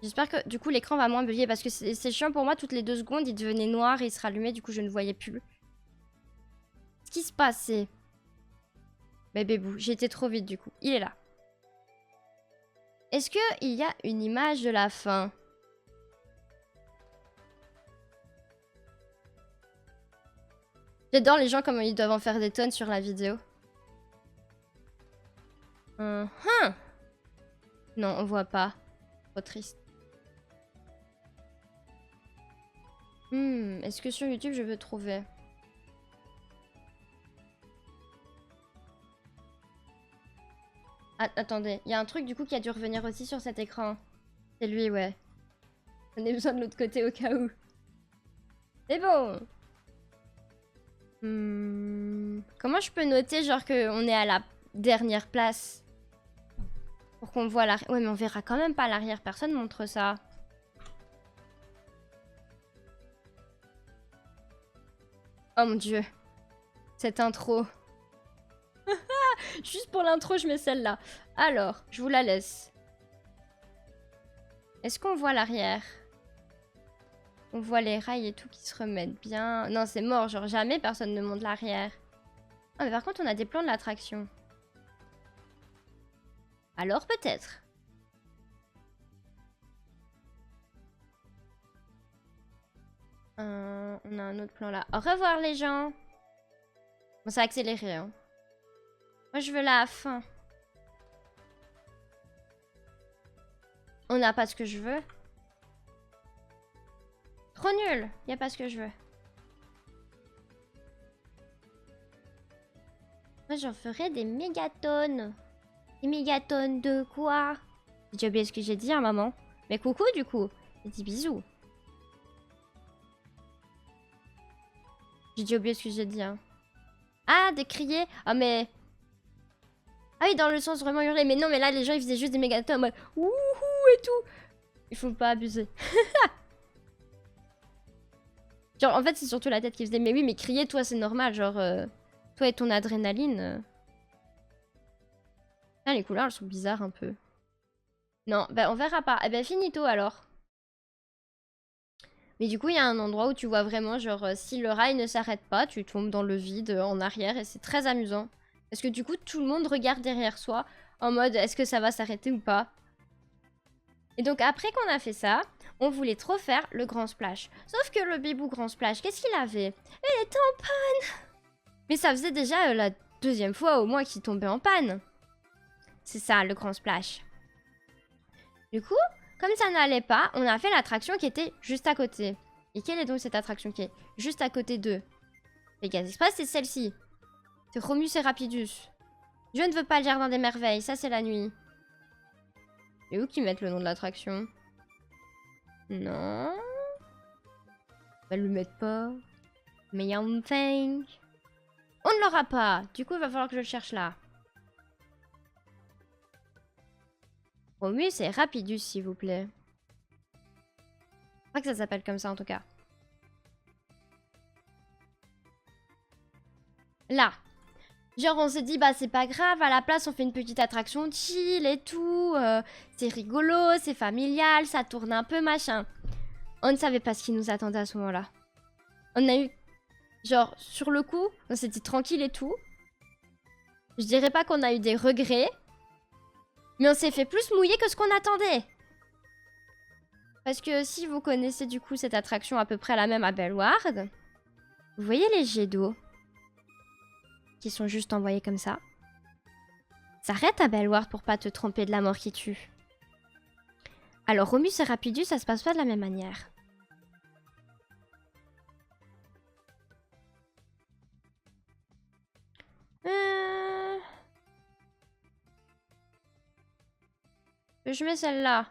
A: J'espère que du coup l'écran va moins bugger parce que c'est chiant pour moi, toutes les 2 secondes il devenait noir et il se rallumait, du coup je ne voyais plus. Ce qui se passait... Mais bébou, j'ai été trop vite du coup, il est là. Est-ce qu'il y a une image de la fin? J'adore les gens comme ils doivent en faire des tonnes sur la vidéo. Non, on voit pas. Trop triste. Est-ce que sur YouTube je peux trouver? Ah, attendez, il y a un truc du coup qui a dû revenir aussi sur cet écran. C'est lui, ouais. J'en ai besoin de l'autre côté au cas où. C'est bon. Comment je peux noter genre qu'on est à la dernière place pour qu'on voit l'arrière? Ouais, mais on verra quand même pas l'arrière. Personne montre ça. Oh mon dieu. Cette intro. Juste pour l'intro, je mets celle-là. Alors, je vous la laisse. Est-ce qu'on voit l'arrière? On voit les rails et tout qui se remettent bien. Non, c'est mort. Genre, jamais personne ne monte l'arrière. Ah, mais par contre, on a des plans de l'attraction. Alors, peut-être. On a un autre plan là. Au revoir, les gens. Bon, ça a accéléré, hein. Moi, je veux la fin. On n'a pas ce que je veux. Trop nul. Y a pas ce que je veux. Moi, j'en ferai des mégatonnes. Des mégatonnes de quoi? J'ai oublié ce que j'ai dit, hein, maman. Mais coucou, du coup. J'ai dit bisous. J'ai dû oublier ce que j'ai dit, hein. Ah, de crier. Ah, mais... Ah oui, dans le sens vraiment hurler. Mais non, mais là, les gens, ils faisaient juste des mégatonnes en mode... Wouhou et tout. Il faut pas abuser. Genre, en fait, c'est surtout la tête qui faisait... Mais oui, mais crier, toi, c'est normal. Genre, toi et ton adrénaline... Ah, les couleurs, elles sont bizarres un peu. Non, bah on verra pas. Eh ben, finito, alors. Mais du coup, il y a un endroit où tu vois vraiment, genre, si le rail ne s'arrête pas, tu tombes dans le vide en arrière et c'est très amusant. Parce que du coup, tout le monde regarde derrière soi en mode, est-ce que ça va s'arrêter ou pas? Et donc, après qu'on a fait ça, on voulait trop faire le grand splash. Sauf que le bibou grand splash, qu'est-ce qu'il avait? Il était en panne! Mais ça faisait déjà la deuxième fois au moins qu'il tombait en panne. C'est ça, le grand splash. Du coup, comme ça n'allait pas, on a fait l'attraction qui était juste à côté. Et quelle est donc cette attraction qui est juste à côté d'eux? Vegas Express, c'est celle-ci. C'est Romus et Rapidus. Je ne veux pas le jardin des merveilles, ça c'est la nuit. Et où qu'ils mettent le nom de l'attraction? Non. Bah, le mettent pas. Mais y a un thing. On ne l'aura pas. Du coup, il va falloir que je le cherche là. Romus et Rapidus, s'il vous plaît. Je crois que ça s'appelle comme ça en tout cas. Là. Genre on s'est dit bah c'est pas grave, à la place on fait une petite attraction chill et tout. C'est rigolo, c'est familial, ça tourne un peu machin. On ne savait pas ce qui nous attendait à ce moment-là. On a eu... Genre sur le coup, on s'était tranquille et tout. Je dirais pas qu'on a eu des regrets. Mais on s'est fait plus mouiller que ce qu'on attendait. Parce que si vous connaissez du coup cette attraction à peu près la même à Bellward, vous voyez les jets d'eau qui sont juste envoyés comme ça. S'arrête à Bellward pour pas te tromper de la mort qui tue. Alors Romus et Rapidus, ça se passe pas de la même manière. Je mets celle-là.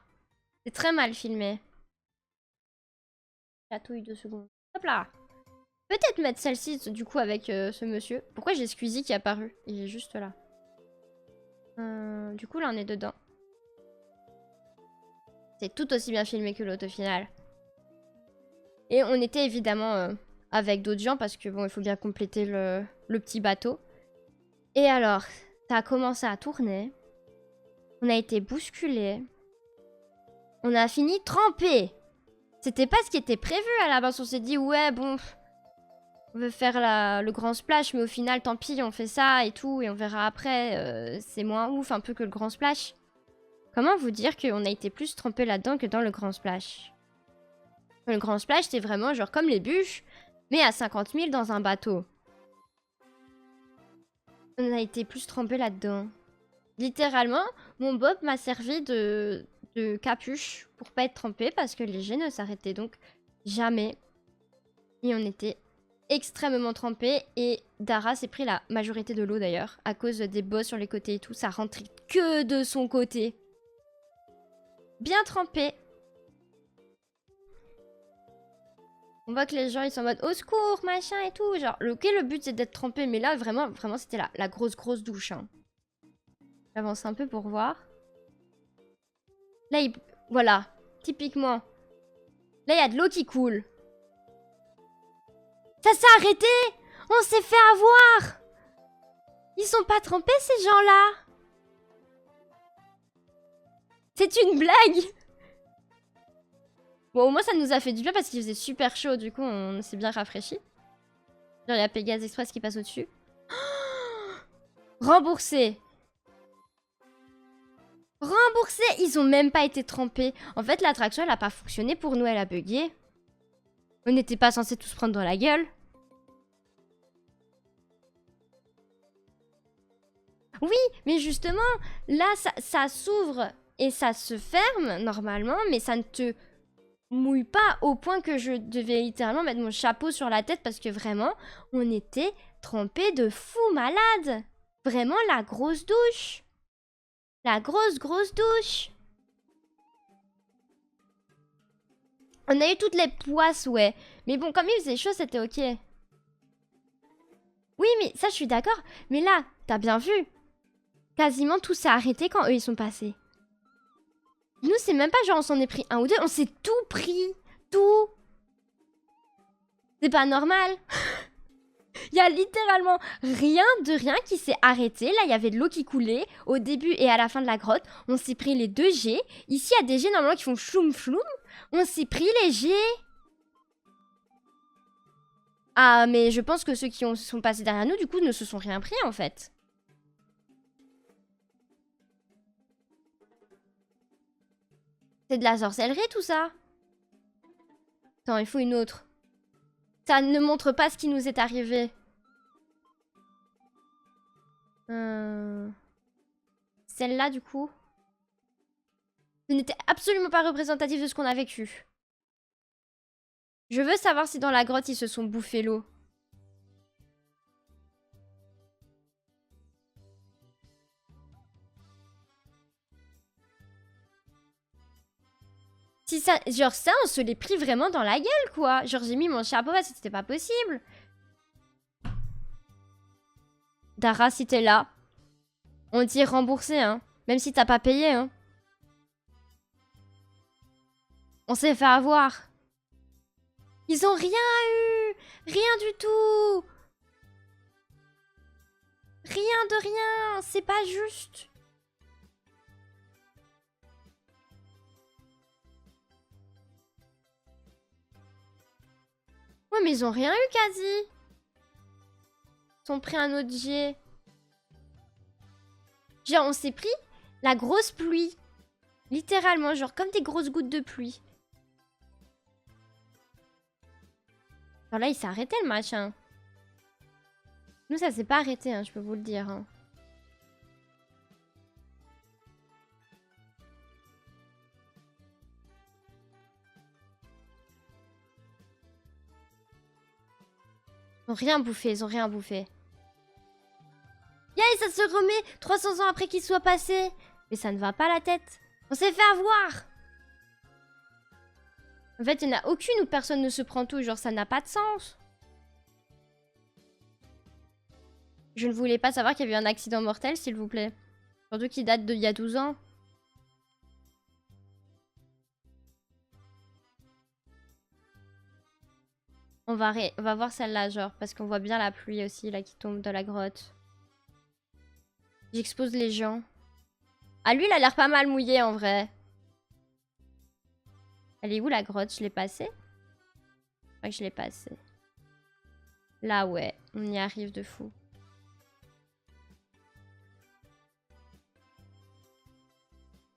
A: C'est très mal filmé. Chatouille 2 secondes. Hop là. Peut-être mettre celle-ci du coup avec ce monsieur. Pourquoi j'ai Squeezie qui est apparu? Il est juste là. Du coup là on est dedans. C'est tout aussi bien filmé que l'autre au final. Et on était évidemment avec d'autres gens parce que bon il faut bien compléter le petit bateau. Et alors, ça a commencé à tourner. On a été bousculés. On a fini trempé. C'était pas ce qui était prévu à la base. On s'est dit ouais bon... On veut faire le grand splash, mais au final, tant pis, on fait ça et tout, et on verra après. C'est moins ouf un peu que le grand splash. Comment vous dire qu'on a été plus trempé là-dedans que dans le grand splash? Le grand splash, c'est vraiment genre comme les bûches, mais à 50 000 dans un bateau. On a été plus trempé là-dedans. Littéralement, mon bob m'a servi de capuche pour pas être trempé, parce que les jets ne s'arrêtaient donc jamais. Et on était... extrêmement trempé et Dara s'est pris la majorité de l'eau d'ailleurs à cause des bosses sur les côtés et tout, ça rentrait que de son côté. Bien trempé. On voit que les gens, ils sont en mode au secours, machin et tout. Genre, ok, le but c'est d'être trempé, mais là, vraiment, c'était la grosse douche. Hein. J'avance un peu pour voir. Là, voilà, typiquement. Là, il y a de l'eau qui coule. Ça s'est arrêté! On s'est fait avoir! Ils sont pas trempés, ces gens-là! C'est une blague! Bon, au moins, ça nous a fait du bien parce qu'il faisait super chaud. Du coup, on s'est bien rafraîchi. Genre, il y a Pégase Express qui passe au-dessus. Remboursé! Remboursé! Ils ont même pas été trempés. En fait, l'attraction, elle a pas fonctionné pour nous, elle a bugué. On n'était pas censés tous prendre dans la gueule. Oui, mais justement, là, ça s'ouvre et ça se ferme, normalement, mais ça ne te mouille pas au point que je devais littéralement mettre mon chapeau sur la tête parce que vraiment, on était trempés de fou malade. Vraiment, la grosse douche. La grosse douche. On a eu toutes les poisses, ouais. Mais bon, comme il faisait chaud, c'était ok. Oui, mais ça, je suis d'accord. Mais là, t'as bien vu. Quasiment tout s'est arrêté quand eux, ils sont passés. Nous, c'est même pas genre on s'en est pris un ou deux. On s'est tout pris. Tout. C'est pas normal. Il y a littéralement rien de rien qui s'est arrêté. Là, il y avait de l'eau qui coulait au début et à la fin de la grotte. On s'est pris les 2 jets. Ici, il y a des jets normalement qui font floum floum. On s'est pris les jets. Ah, mais je pense que ceux qui sont passés derrière nous, du coup, ne se sont rien pris, en fait. C'est de la sorcellerie, tout ça. Attends, il faut une autre. Ça ne montre pas ce qui nous est arrivé. Celle-là, du coup. Ce n'était absolument pas représentatif de ce qu'on a vécu. Je veux savoir si dans la grotte, ils se sont bouffés l'eau. Si ça, genre ça, on se l'est pris vraiment dans la gueule, quoi. Genre j'ai mis mon chapeau parce que c'était pas possible. Dara, si t'es là, on t'y est remboursé, hein. Même si t'as pas payé, hein. On s'est fait avoir. Ils ont rien eu. Rien du tout. Rien de rien. C'est pas juste. Ouais, mais ils ont rien eu quasi. Ils ont pris un autre jet. Genre, on s'est pris la grosse pluie. Littéralement, genre comme des grosses gouttes de pluie. Alors là, il s'est arrêté le match, hein. Nous, ça s'est pas arrêté, hein, je peux vous le dire. Hein. Ils ont rien bouffé, ils ont rien bouffé. Yay, ça se remet 300 ans après qu'il soit passé. Mais ça ne va pas la tête. On s'est fait avoir. En fait, il n'y en a aucune où personne ne se prend tout. Genre, ça n'a pas de sens. Je ne voulais pas savoir qu'il y avait eu un accident mortel, s'il vous plaît. Surtout qu'il date d'il y a 12 ans. On va voir celle-là, genre, parce qu'on voit bien la pluie aussi, là, qui tombe de la grotte. J'expose les gens. Ah, lui, il a l'air pas mal mouillé, en vrai. Elle est où, la grotte? Je l'ai passée? Je crois que je l'ai passée. Là, ouais. On y arrive de fou.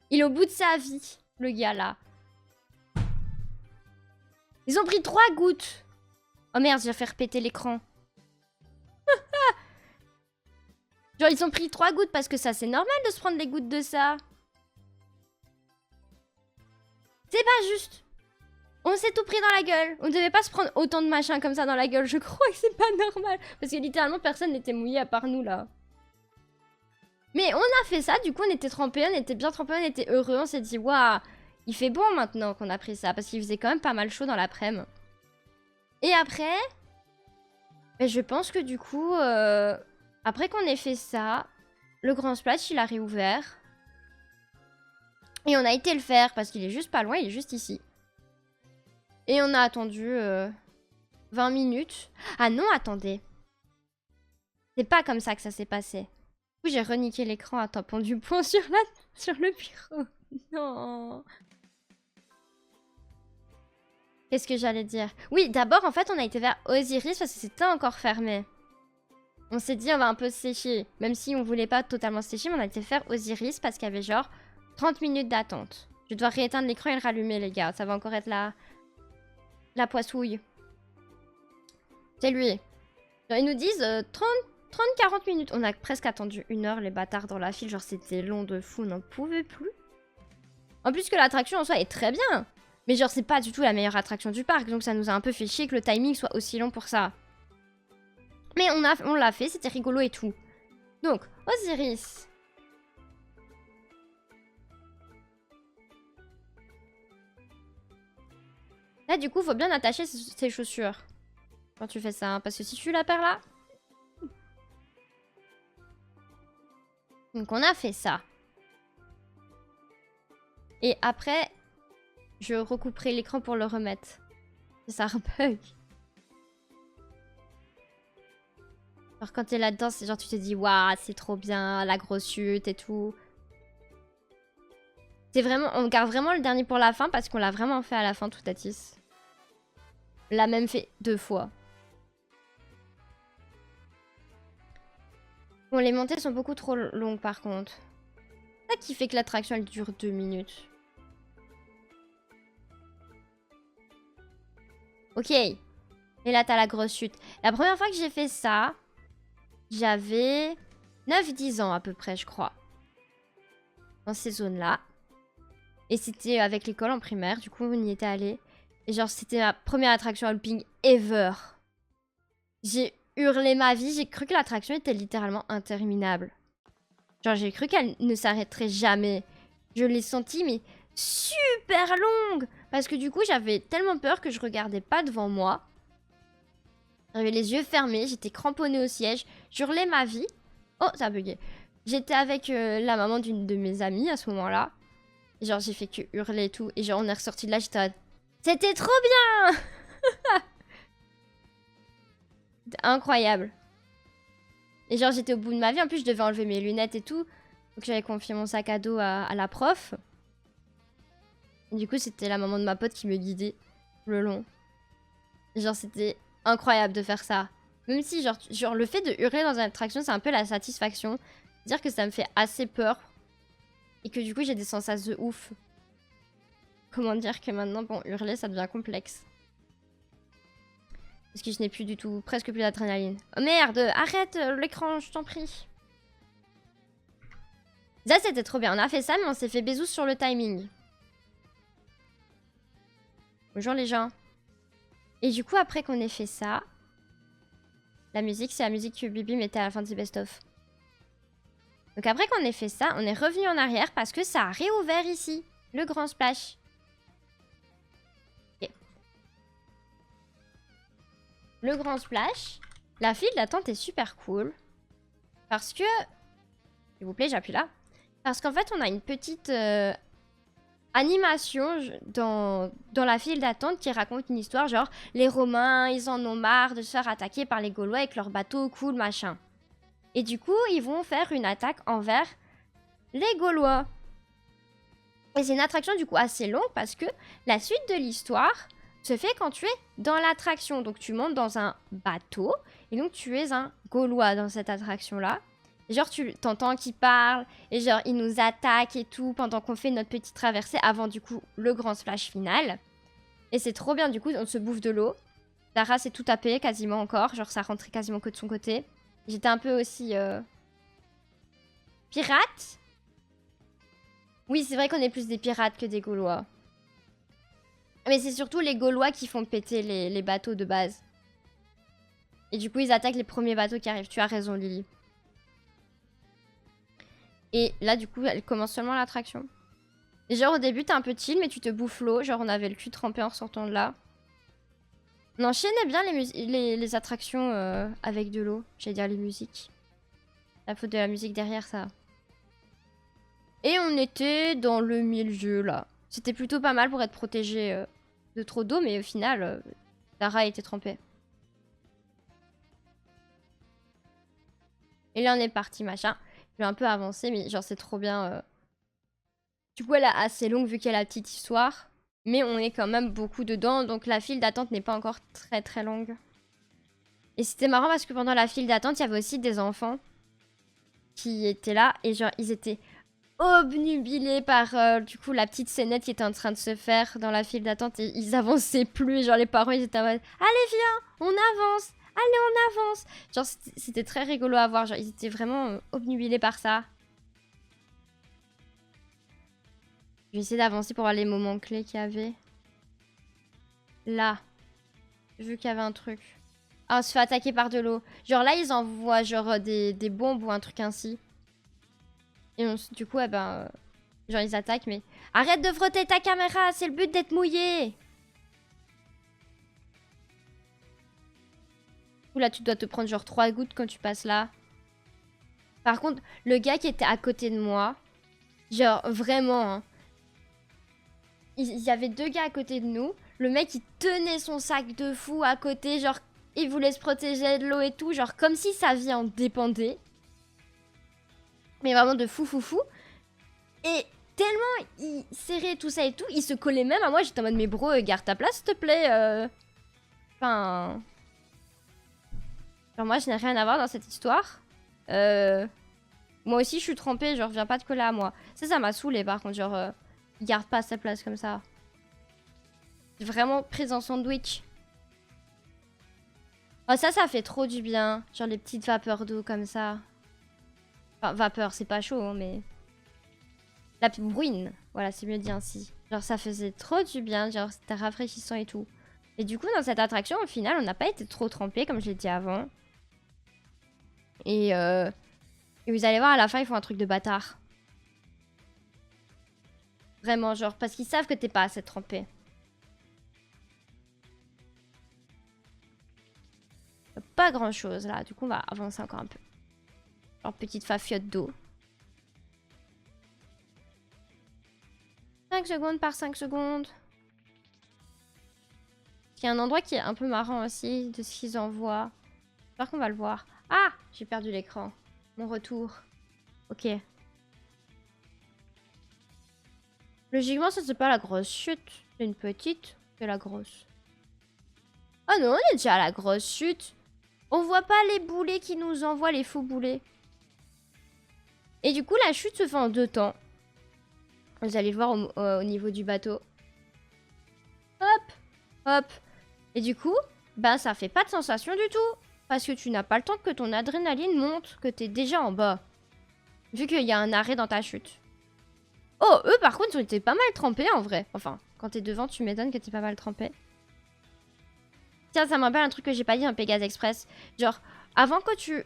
A: Il est au bout de sa vie, le gars, là. Ils ont pris 3 gouttes. Oh merde, je vais faire péter l'écran. Genre, ils ont pris 3 gouttes parce que ça, c'est normal de se prendre les gouttes de ça. C'est pas juste. On s'est tout pris dans la gueule. On devait pas se prendre autant de machins comme ça dans la gueule. Je crois que c'est pas normal. Parce que littéralement, personne n'était mouillé à part nous, là. Mais on a fait ça, du coup, on était trempés, on était bien trempés, on était heureux. On s'est dit, waouh, il fait bon maintenant qu'on a pris ça. Parce qu'il faisait quand même pas mal chaud dans l'après-midi. Et après, je pense que du coup, après qu'on ait fait ça, le Grand Splash, il a réouvert. Et on a été le faire parce qu'il est juste pas loin, il est juste ici. Et on a attendu 20 minutes. Ah non, attendez. C'est pas comme ça que ça s'est passé. Du coup, j'ai reniqué l'écran en tapant du poing sur le bureau. Non. Qu'est-ce que j'allais dire? Oui, d'abord, en fait, on a été vers Osiris parce que c'était encore fermé. On s'est dit, on va un peu sécher. Même si on voulait pas totalement sécher, mais on a été faire Osiris parce qu'il y avait genre 30 minutes d'attente. Je dois rééteindre l'écran et le rallumer, les gars. Ça va encore être la poissouille. C'est lui. Genre, ils nous disent 30-40 minutes. On a presque attendu 1 heure, les bâtards, dans la file. Genre, c'était long de fou, on n'en pouvait plus. En plus que l'attraction en soi est très bien. Mais genre, c'est pas du tout la meilleure attraction du parc. Donc ça nous a un peu fait chier que le timing soit aussi long pour ça. Mais on l'a fait, c'était rigolo et tout. Donc, Osiris. Là, du coup, faut bien attacher ses chaussures. Quand tu fais ça, hein, parce que si tu la perds là... Donc on a fait ça. Et après, je recouperai l'écran pour le remettre. Ça bug. Alors quand t'es là-dedans, c'est genre tu te dis waouh, c'est trop bien, la grosse chute et tout. C'est vraiment, on garde vraiment le dernier pour la fin parce qu'on l'a vraiment fait à la fin tout à tisse. On l'a même fait 2 fois. Bon, les montées sont beaucoup trop longues par contre. C'est ça qui fait que l'attraction elle dure 2 minutes. Ok. Et là t'as la grosse chute. La première fois que j'ai fait ça, j'avais 9-10 ans à peu près, je crois. Dans ces zones-là. Et c'était avec l'école en primaire, du coup on y était allé. Et genre c'était ma première attraction à looping ever. J'ai hurlé ma vie, j'ai cru que l'attraction était littéralement interminable. Genre j'ai cru qu'elle ne s'arrêterait jamais. Je l'ai sentie mais super longue. Parce que du coup j'avais tellement peur que je regardais pas devant moi. J'avais les yeux fermés, j'étais cramponnée au siège. J'hurlais ma vie. Oh ça a bugué. J'étais avec la maman d'une de mes amies à ce moment-là. Et genre j'ai fait que hurler et tout. Et genre on est ressorti de là, j'étais... C'était trop bien. C'était incroyable. Et genre j'étais au bout de ma vie. En plus je devais enlever mes lunettes et tout. Donc j'avais confié mon sac à dos à la prof. Et du coup c'était la maman de ma pote qui me guidait le long. Et genre c'était incroyable de faire ça. Même si genre le fait de hurler dans une attraction c'est un peu la satisfaction. Dire que ça me fait assez peur. Et que du coup j'ai des sensations de ouf. Comment dire que maintenant bon hurler ça devient complexe. Parce que je n'ai plus du tout, presque plus d'adrénaline. Oh merde, arrête l'écran, je t'en prie. Ça c'était trop bien, on a fait ça mais on s'est fait bisous sur le timing. Bonjour les gens. Et du coup après qu'on ait fait ça, la musique c'est la musique que Bibi mettait à la fin de ses best-of. Donc après qu'on ait fait ça, on est revenu en arrière parce que ça a réouvert ici, le Grand Splash. Okay. Le Grand Splash, la file d'attente est super cool. Parce que, s'il vous plaît j'appuie là. Parce qu'en fait on a une petite animation dans la file d'attente qui raconte une histoire genre les Romains ils en ont marre de se faire attaquer par les Gaulois avec leurs bateaux cool machin. Et du coup, ils vont faire une attaque envers les Gaulois. Et c'est une attraction du coup assez longue parce que la suite de l'histoire se fait quand tu es dans l'attraction. Donc tu montes dans un bateau et donc tu es un Gaulois dans cette attraction-là. Et genre tu t'entends qu'ils parlent et genre ils nous attaquent et tout pendant qu'on fait notre petite traversée avant du coup le grand splash final. Et c'est trop bien du coup, on se bouffe de l'eau. Dara s'est tout tapé quasiment encore, genre ça rentrait quasiment que de son côté. J'étais un peu aussi... pirate. Oui, c'est vrai qu'on est plus des pirates que des Gaulois. Mais c'est surtout les Gaulois qui font péter les bateaux de base. Et du coup, ils attaquent les premiers bateaux qui arrivent. Tu as raison, Lily. Et là, du coup, elle commence seulement l'attraction. Et genre, au début, t'es un peu chill, mais tu te bouffes l'eau. Genre, on avait le cul trempé en sortant de là. On enchaînait bien les attractions avec de l'eau. J'allais dire les musiques. La faute de la musique derrière ça. Et on était dans le milieu là. C'était plutôt pas mal pour être protégé de trop d'eau, mais au final, Lara était trempée. Et là on est parti machin. Je vais un peu avancer, mais genre c'est trop bien. Du coup elle est assez longue vu qu'elle a la petite histoire. Mais on est quand même beaucoup dedans, donc la file d'attente n'est pas encore très très longue. Et c'était marrant parce que pendant la file d'attente, il y avait aussi des enfants qui étaient là. Et genre ils étaient obnubilés par du coup la petite scénette qui était en train de se faire dans la file d'attente. Et ils avançaient plus, et genre les parents ils étaient en mode allez viens, on avance, allez on avance. Genre c'était très rigolo à voir, genre ils étaient vraiment obnubilés par ça. Je vais essayer d'avancer pour voir les moments clés qu'il y avait. Là. Vu qu'il y avait un truc. Ah, on se fait attaquer par de l'eau. Genre là, ils envoient genre des bombes ou un truc ainsi. Et du coup, genre ils attaquent, mais... Arrête de frotter ta caméra, c'est le but d'être mouillé. Oula, tu dois te prendre genre 3 gouttes quand tu passes là. Par contre, le gars qui était à côté de moi, genre vraiment, hein, il y avait 2 gars à côté de nous. Le mec, il tenait son sac de fou à côté, genre, il voulait se protéger de l'eau et tout, genre comme si sa vie en dépendait. Mais vraiment de fou. Et tellement il serrait tout ça et tout, il se collait même à moi. J'étais en mode, mais bro, garde ta place, s'il te plaît. Enfin... Genre moi, je n'ai rien à voir dans cette histoire. Moi aussi, je suis trempée, genre, viens pas te coller à moi. Ça m'a saoulé par contre, genre... Il garde pas sa place comme ça. Vraiment prise en sandwich. Oh, ça fait trop du bien. Genre les petites vapeurs d'eau comme ça. Enfin, vapeur, c'est pas chaud, hein, mais... La bruine. Voilà, c'est mieux dit ainsi. Genre, ça faisait trop du bien. Genre, c'était rafraîchissant et tout. Et du coup, dans cette attraction, au final, on n'a pas été trop trempés, comme je l'ai dit avant. Et vous allez voir, à la fin, ils font un truc de bâtard. Vraiment, genre, parce qu'ils savent que t'es pas assez trempé. Pas grand chose là, du coup on va avancer encore un peu. Genre petite fafiote d'eau. 5 secondes par 5 secondes. Il y a un endroit qui est un peu marrant aussi de ce qu'ils envoient. J'espère qu'on va le voir. Ah, j'ai perdu l'écran. Mon retour. Ok. Logiquement ça c'est pas la grosse chute. C'est une petite. C'est la grosse. Oh non, on est déjà à la grosse chute. On voit pas les boulets qui nous envoient, les faux boulets. Et du coup, la chute se fait en 2 temps. Vous allez le voir au niveau du bateau. Hop, hop. Et du coup, bah ça fait pas de sensation du tout. Parce que tu n'as pas le temps que ton adrénaline monte, que t'es déjà en bas. Vu qu'il y a un arrêt dans ta chute. Oh, eux par contre, ils ont été pas mal trempés en vrai. Enfin, quand t'es devant, tu m'étonnes que t'es pas mal trempé. Tiens, ça me rappelle un truc que j'ai pas dit dans Pégase Express. Genre, avant que tu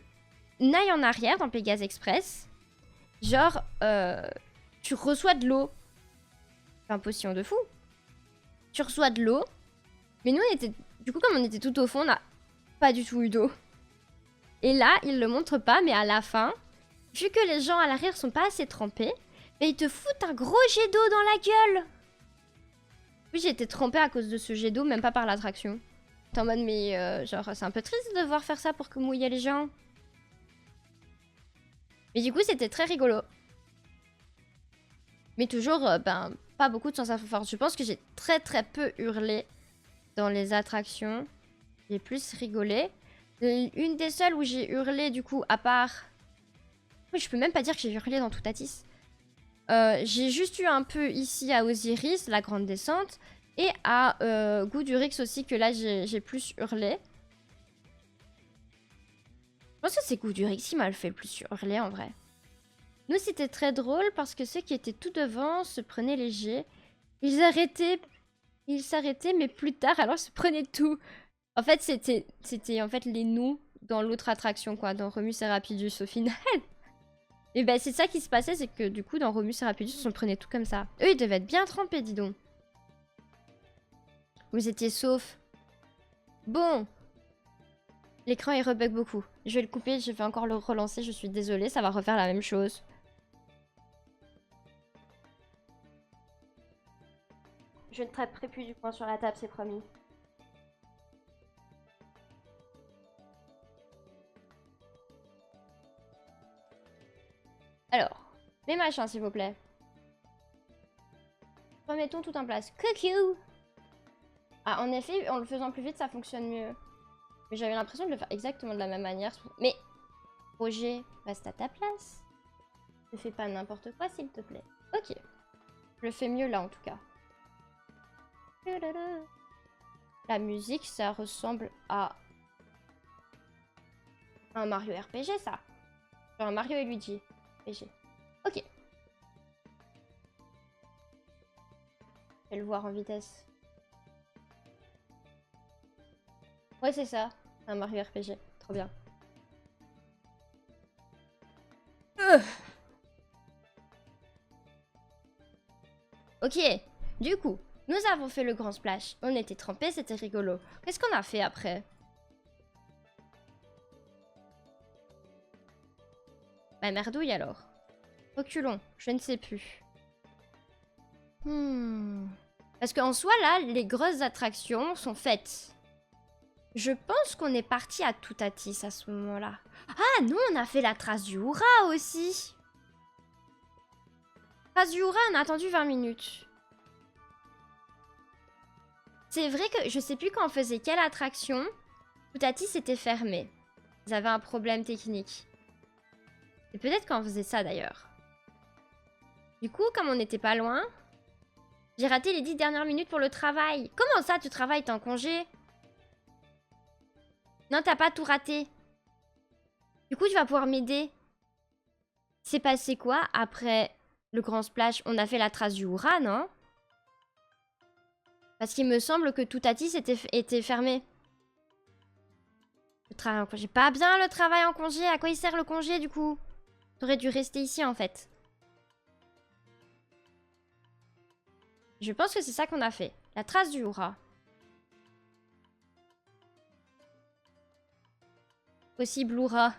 A: n'ailles en arrière dans Pégase Express, genre, tu reçois de l'eau. Enfin, potion de fou. Tu reçois de l'eau. Mais nous, on était... Du coup, comme on était tout au fond, on n'a pas du tout eu d'eau. Et là, ils le montrent pas, mais à la fin, vu que les gens à l'arrière sont pas assez trempés, mais ils te foutent un gros jet d'eau dans la gueule. Oui, j'ai été trempée à cause de ce jet d'eau, même pas par l'attraction. T'es en mode, mais genre, c'est un peu triste de devoir faire ça pour que mouiller les gens. Mais du coup, c'était très rigolo. Mais toujours, ben, pas beaucoup de sensations fortes. Je pense que j'ai très peu hurlé dans les attractions. J'ai plus rigolé. Une des seules où j'ai hurlé, du coup, à part... Oui, je peux même pas dire que j'ai hurlé dans Toutatis. J'ai juste eu un peu ici à Osiris, la grande descente. Et à Goudurix aussi, que là, j'ai plus hurlé. Je pense que c'est Goudurix qui m'a fait le plus hurler, en vrai. Nous, c'était très drôle parce que ceux qui étaient tout devant se prenaient léger. Ils s'arrêtaient, mais plus tard, alors se prenaient tout. En fait, c'était en fait les nous dans l'autre attraction, quoi, dans Remus et Rapidus au final. Et ben, c'est ça qui se passait, c'est que du coup, dans Remus et Rapidus, on se prenait tout comme ça. Eux, ils devaient être bien trempés, dis donc. Vous étiez saufs. Bon. L'écran il rebug beaucoup. Je vais le couper, je vais encore le relancer, je suis désolée, ça va refaire la même chose. Je ne taperai plus du poing sur la table, c'est promis. Alors, les machins s'il vous plaît. Remettons tout en place. Coucou! Ah, en effet, en le faisant plus vite, ça fonctionne mieux. Mais j'avais l'impression de le faire exactement de la même manière. Mais, Roger, reste à ta place. Ne fais pas n'importe quoi, s'il te plaît. Ok. Je le fais mieux là, en tout cas. La musique, ça ressemble à un Mario RPG, ça. Genre un Mario et Luigi RPG. Ok. Je vais le voir en vitesse. Ouais, c'est ça. Un Mario RPG. Trop bien. Ok. Du coup, nous avons fait le grand splash. On était trempés, c'était rigolo. Qu'est-ce qu'on a fait après? Bah merdouille alors. Reculons, je ne sais plus. Parce qu'en soi, là, les grosses attractions sont faites. Je pense qu'on est parti à Toutatis à ce moment-là. Ah non, on a fait la trace du Hura aussi. Trace du Hura, on a attendu 20 minutes. C'est vrai que je sais plus quand on faisait quelle attraction. Toutatis était fermé. Ils avaient un problème technique. Et peut-être quand on faisait ça d'ailleurs. Du coup, comme on n'était pas loin, j'ai raté les 10 dernières minutes pour le travail. Comment ça, tu travailles, t'es en congé? Non, t'as pas tout raté. Du coup, tu vas pouvoir m'aider. C'est passé quoi après le grand splash? On a fait la trace du Hura, non? Parce qu'il me semble que Toutatis était fermé. Le travail en congé. Pas bien le travail en congé. À quoi il sert le congé du coup? T'aurais dû rester ici en fait. Je pense que c'est ça qu'on a fait. La trace du Hura. Possible Hura.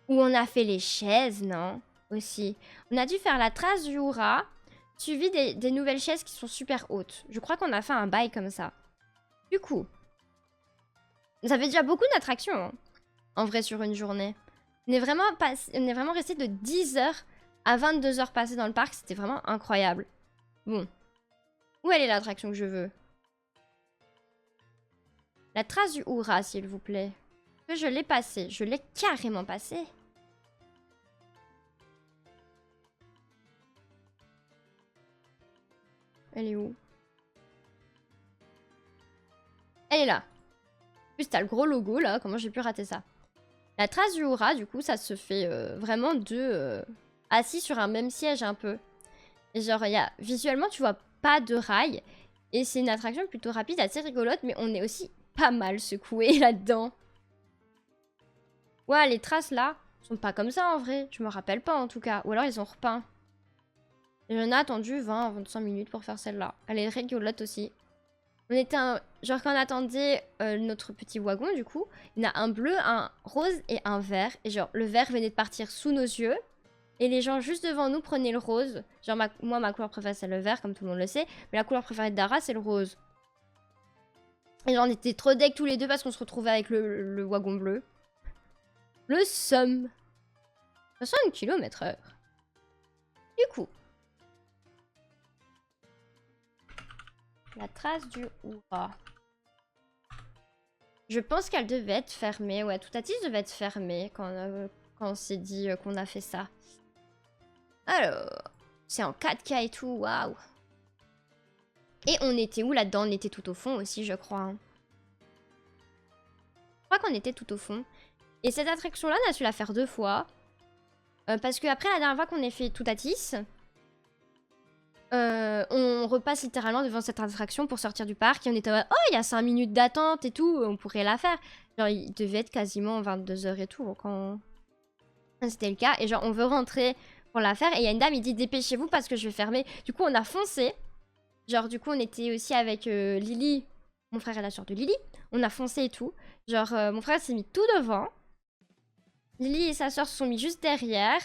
A: Ou on a fait les chaises, non? Aussi. On a dû faire la trace du Hura, suivi des nouvelles chaises qui sont super hautes. Je crois qu'on a fait un bail comme ça. Du coup, ça fait déjà beaucoup d'attractions, hein, en vrai, sur une journée. On est vraiment resté de 10h à 22h passées dans le parc. C'était vraiment incroyable. Bon. Où elle est l'attraction que je veux? La trace du Hura, s'il vous plaît. Que je l'ai passée. Je l'ai carrément passée. Elle est où? Elle est là. En plus, t'as le gros logo, là. Comment j'ai pu rater ça? La trace du Hura, du coup, ça se fait vraiment assis sur un même siège un peu. Et genre, visuellement, tu vois pas de rails. Et c'est une attraction plutôt rapide, assez rigolote, mais on est aussi pas mal secoué là-dedans. Ouais, les traces là sont pas comme ça en vrai. Je me rappelle pas en tout cas. Ou alors ils ont repeint. Et j'en ai attendu 20 à 25 minutes pour faire celle-là. Elle est rigolote aussi. On était genre quand on attendait notre petit wagon du coup, il y en a un bleu, un rose et un vert. Et genre le vert venait de partir sous nos yeux. Et les gens juste devant nous prenaient le rose. Genre moi ma couleur préférée c'est le vert comme tout le monde le sait. Mais la couleur préférée de Dara c'est le rose. Et genre on était trop deck tous les deux parce qu'on se retrouvait avec le wagon bleu. Le somme. 60 km/h. Du coup. La trace du Hura. Je pense qu'elle devait être fermée. Ouais, Toutatis devait être fermée quand on s'est dit qu'on a fait ça. Alors, c'est en 4K et tout, waouh. Et on était où là-dedans? On était tout au fond aussi, je crois. Hein. Je crois qu'on était tout au fond. Et cette attraction-là, on a su la faire 2 fois. Parce que après la dernière fois qu'on ait fait Toutatis, on repasse littéralement devant cette attraction pour sortir du parc. Et on était oh, il y a 5 minutes d'attente et tout, on pourrait la faire. Genre, il devait être quasiment 22h et tout quand c'était le cas. Et genre, on veut rentrer pour la faire. Et il y a une dame, il dit dépêchez-vous parce que je vais fermer. Du coup, on a foncé. Genre, du coup, on était aussi avec Lily, mon frère et la soeur de Lily. On a foncé et tout. Genre, mon frère s'est mis tout devant. Lily et sa soeur se sont mis juste derrière.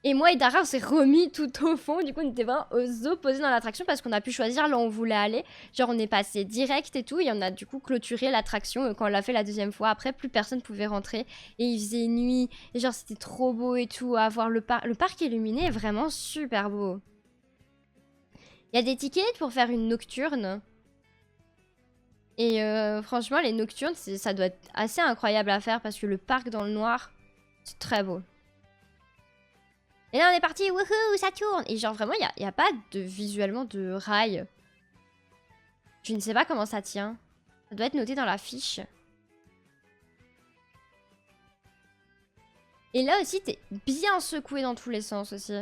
A: Et moi et Dara, on s'est remis tout au fond. Du coup, on était vraiment aux opposés dans l'attraction parce qu'on a pu choisir là où on voulait aller. Genre, on est passé direct et tout. Et on a du coup clôturé l'attraction quand on l'a fait la deuxième fois. Après, plus personne pouvait rentrer. Et il faisait nuit. Et genre, c'était trop beau et tout. À voir le parc illuminé est vraiment super beau. Il y a des tickets pour faire une nocturne. Et franchement, les nocturnes, ça doit être assez incroyable à faire parce que le parc dans le noir, c'est très beau. Et là, on est parti, wouhou, ça tourne. Et genre, vraiment, il n'y a pas visuellement de rail. Je ne sais pas comment ça tient. Ça doit être noté dans la fiche. Et là aussi, t'es bien secoué dans tous les sens aussi.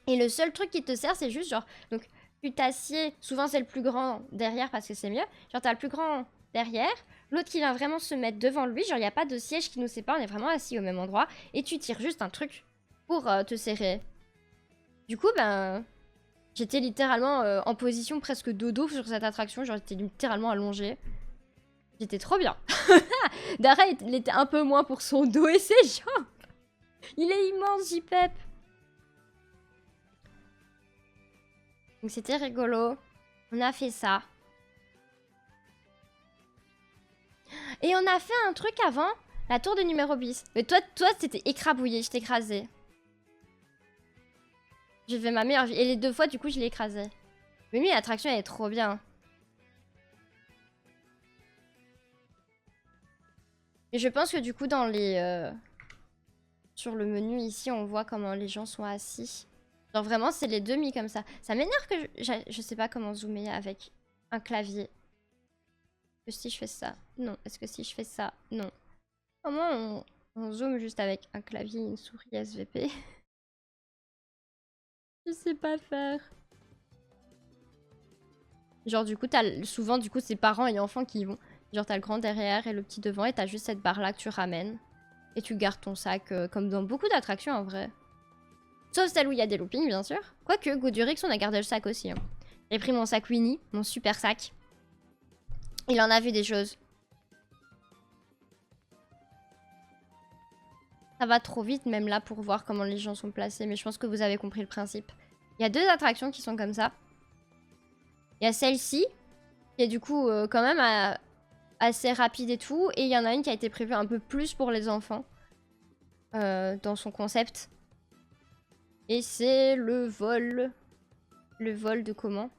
A: Et le seul truc qui te sert, c'est juste genre... Donc, tu t'assieds, souvent c'est le plus grand derrière parce que c'est mieux. Genre, t'as le plus grand derrière, l'autre qui vient vraiment se mettre devant lui. Genre, il n'y a pas de siège qui nous sépare, on est vraiment assis au même endroit. Et tu tires juste un truc pour te serrer. Du coup, ben... J'étais littéralement en position presque dodo sur cette attraction. Genre, j'étais littéralement allongée. J'étais trop bien. Dara, il était un peu moins pour son dos et ses jambes. Il est immense, J-Pep. Donc c'était rigolo. On a fait ça. Et on a fait un truc avant, la tour de numéro bis. Mais toi t'étais écrabouillé, je t'ai écrasé. J'ai fait ma meilleure vie. Et les deux fois, du coup, je l'ai écrasé. Mais lui, l'attraction, elle est trop bien. Et je pense que du coup, dans les... sur le menu, ici, on voit comment les gens sont assis. Genre vraiment, c'est les demi comme ça. Ça m'énerve que je sais pas comment zoomer avec un clavier. Est-ce que si je fais ça? Non. Est-ce que si je fais ça? Non. Comment on zoome juste avec un clavier et une souris SVP? Je sais pas faire. Genre du coup, t'as souvent du coup, c'est parents et enfants qui y vont. Genre t'as le grand derrière et le petit devant et t'as juste cette barre là que tu ramènes. Et tu gardes ton sac comme dans beaucoup d'attractions en vrai. Sauf celle où il y a des loopings, bien sûr. Quoique, Goodurix, on a gardé le sac aussi. Hein. J'ai pris mon sac Winnie, mon super sac. Il en a vu des choses. Ça va trop vite, même là, pour voir comment les gens sont placés. Mais je pense que vous avez compris le principe. Il y a deux attractions qui sont comme ça. Il y a celle-ci, qui est du coup quand même assez rapide et tout. Et il y en a une qui a été prévue un peu plus pour les enfants. Dans son concept. Et c'est le vol. Le vol de comment?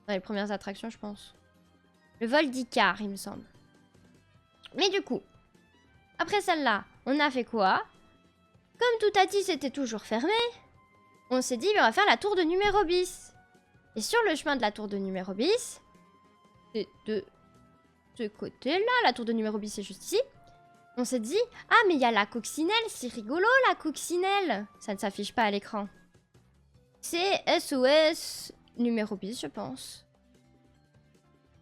A: Dans les premières attractions, je pense. Le vol d'Icar, il me semble. Mais du coup, après celle-là, on a fait quoi? Comme tout a dit, c'était toujours fermé. On s'est dit, mais on va faire la tour de numéro bis. Et sur le chemin de la tour de numéro bis, c'est de ce côté-là, la tour de numéro bis, c'est juste ici. On s'est dit, ah mais il y a la coccinelle, c'est rigolo la coccinelle. Ça ne s'affiche pas à l'écran. C'est SOS numéro bis, je pense.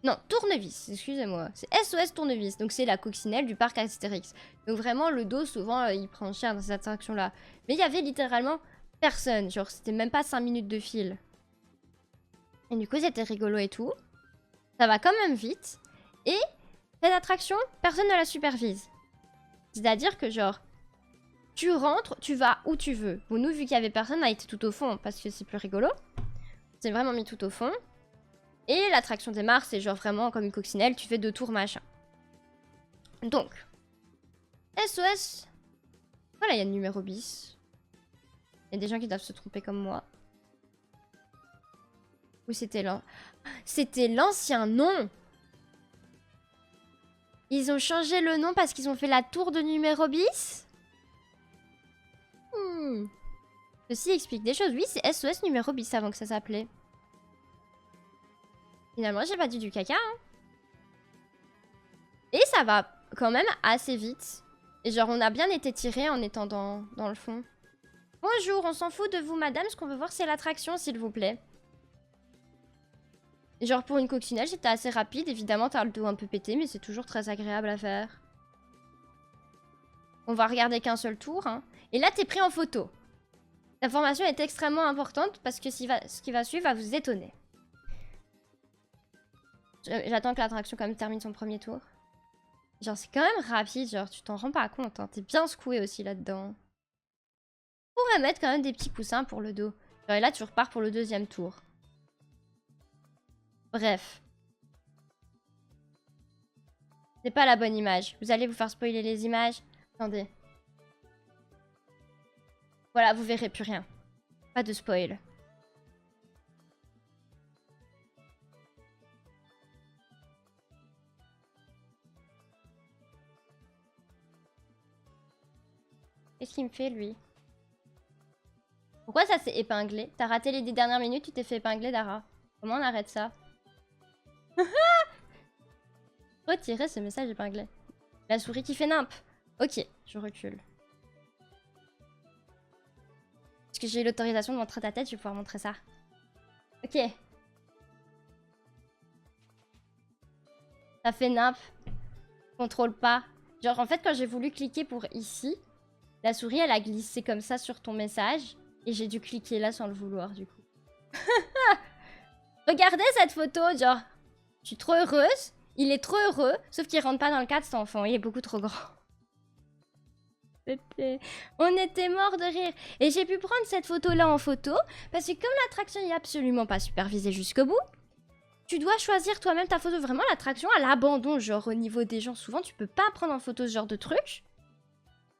A: Non, tournevis, excusez-moi. C'est SOS tournevis, donc c'est la coccinelle du parc Astérix. Donc vraiment, le dos, souvent, il prend cher dans ces attractions-là. Mais il y avait littéralement personne, genre c'était même pas 5 minutes de fil. Et du coup, c'était rigolo et tout. Ça va quand même vite. Et cette attraction, personne ne la supervise. C'est-à-dire que genre, tu rentres, tu vas où tu veux. Bon, nous, vu qu'il y avait personne, on a été tout au fond parce que c'est plus rigolo. C'est vraiment mis tout au fond. Et l'attraction démarre, c'est genre vraiment comme une coccinelle, tu fais 2 tours machin. Donc, SOS. Voilà, il y a le numéro bis. Il y a des gens qui doivent se tromper comme moi. Ou c'était l'ancien nom. Ils ont changé le nom parce qu'ils ont fait la tour de numéro bis. Ceci explique des choses. Oui, c'est SOS numéro bis avant que ça s'appelait. Finalement, j'ai pas dit du caca. Hein. Et ça va quand même assez vite. Et genre, on a bien été tirés en étant dans le fond. Bonjour, on s'en fout de vous, madame. Ce qu'on veut voir, c'est l'attraction, s'il vous plaît. Et genre, pour une coccinelle, c'était assez rapide. Évidemment, t'as le dos un peu pété, mais c'est toujours très agréable à faire. On va regarder qu'un seul tour. Hein. Et là, t'es pris en photo. L'information est extrêmement importante parce que ce qui va suivre va vous étonner. J'attends que l'attraction quand même termine son premier tour. Genre, c'est quand même rapide, genre, tu t'en rends pas compte, hein. T'es bien secoué aussi là-dedans. On pourrait mettre quand même des petits coussins pour le dos. Genre, et là, tu repars pour le deuxième tour. Bref. C'est pas la bonne image. Vous allez vous faire spoiler les images. Attendez. Voilà, vous verrez plus rien. Pas de spoil. Qu'est-ce qu'il me fait, lui? Pourquoi ça s'est épinglé? T'as raté les 10 dernières minutes, tu t'es fait épingler, Dara. Comment on arrête ça? Retirer ce message épinglé. La souris qui fait nimp. Ok, je recule. Parce que j'ai eu l'autorisation de montrer ta tête, je vais pouvoir montrer ça. Ok. Ça fait nimp. Contrôle pas. Genre, en fait, quand j'ai voulu cliquer pour ici, la souris, elle a glissé comme ça sur ton message. Et j'ai dû cliquer là sans le vouloir, du coup. Regardez cette photo, genre. Je suis trop heureuse. Il est trop heureux. Sauf qu'il rentre pas dans le cadre, cet enfant. Il est beaucoup trop grand. On était mort de rire. Et j'ai pu prendre cette photo-là en photo. Parce que comme l'attraction n'est absolument pas supervisée jusqu'au bout, tu dois choisir toi-même ta photo. Vraiment, l'attraction à l'abandon. Genre, au niveau des gens, souvent, tu peux pas prendre en photo ce genre de truc.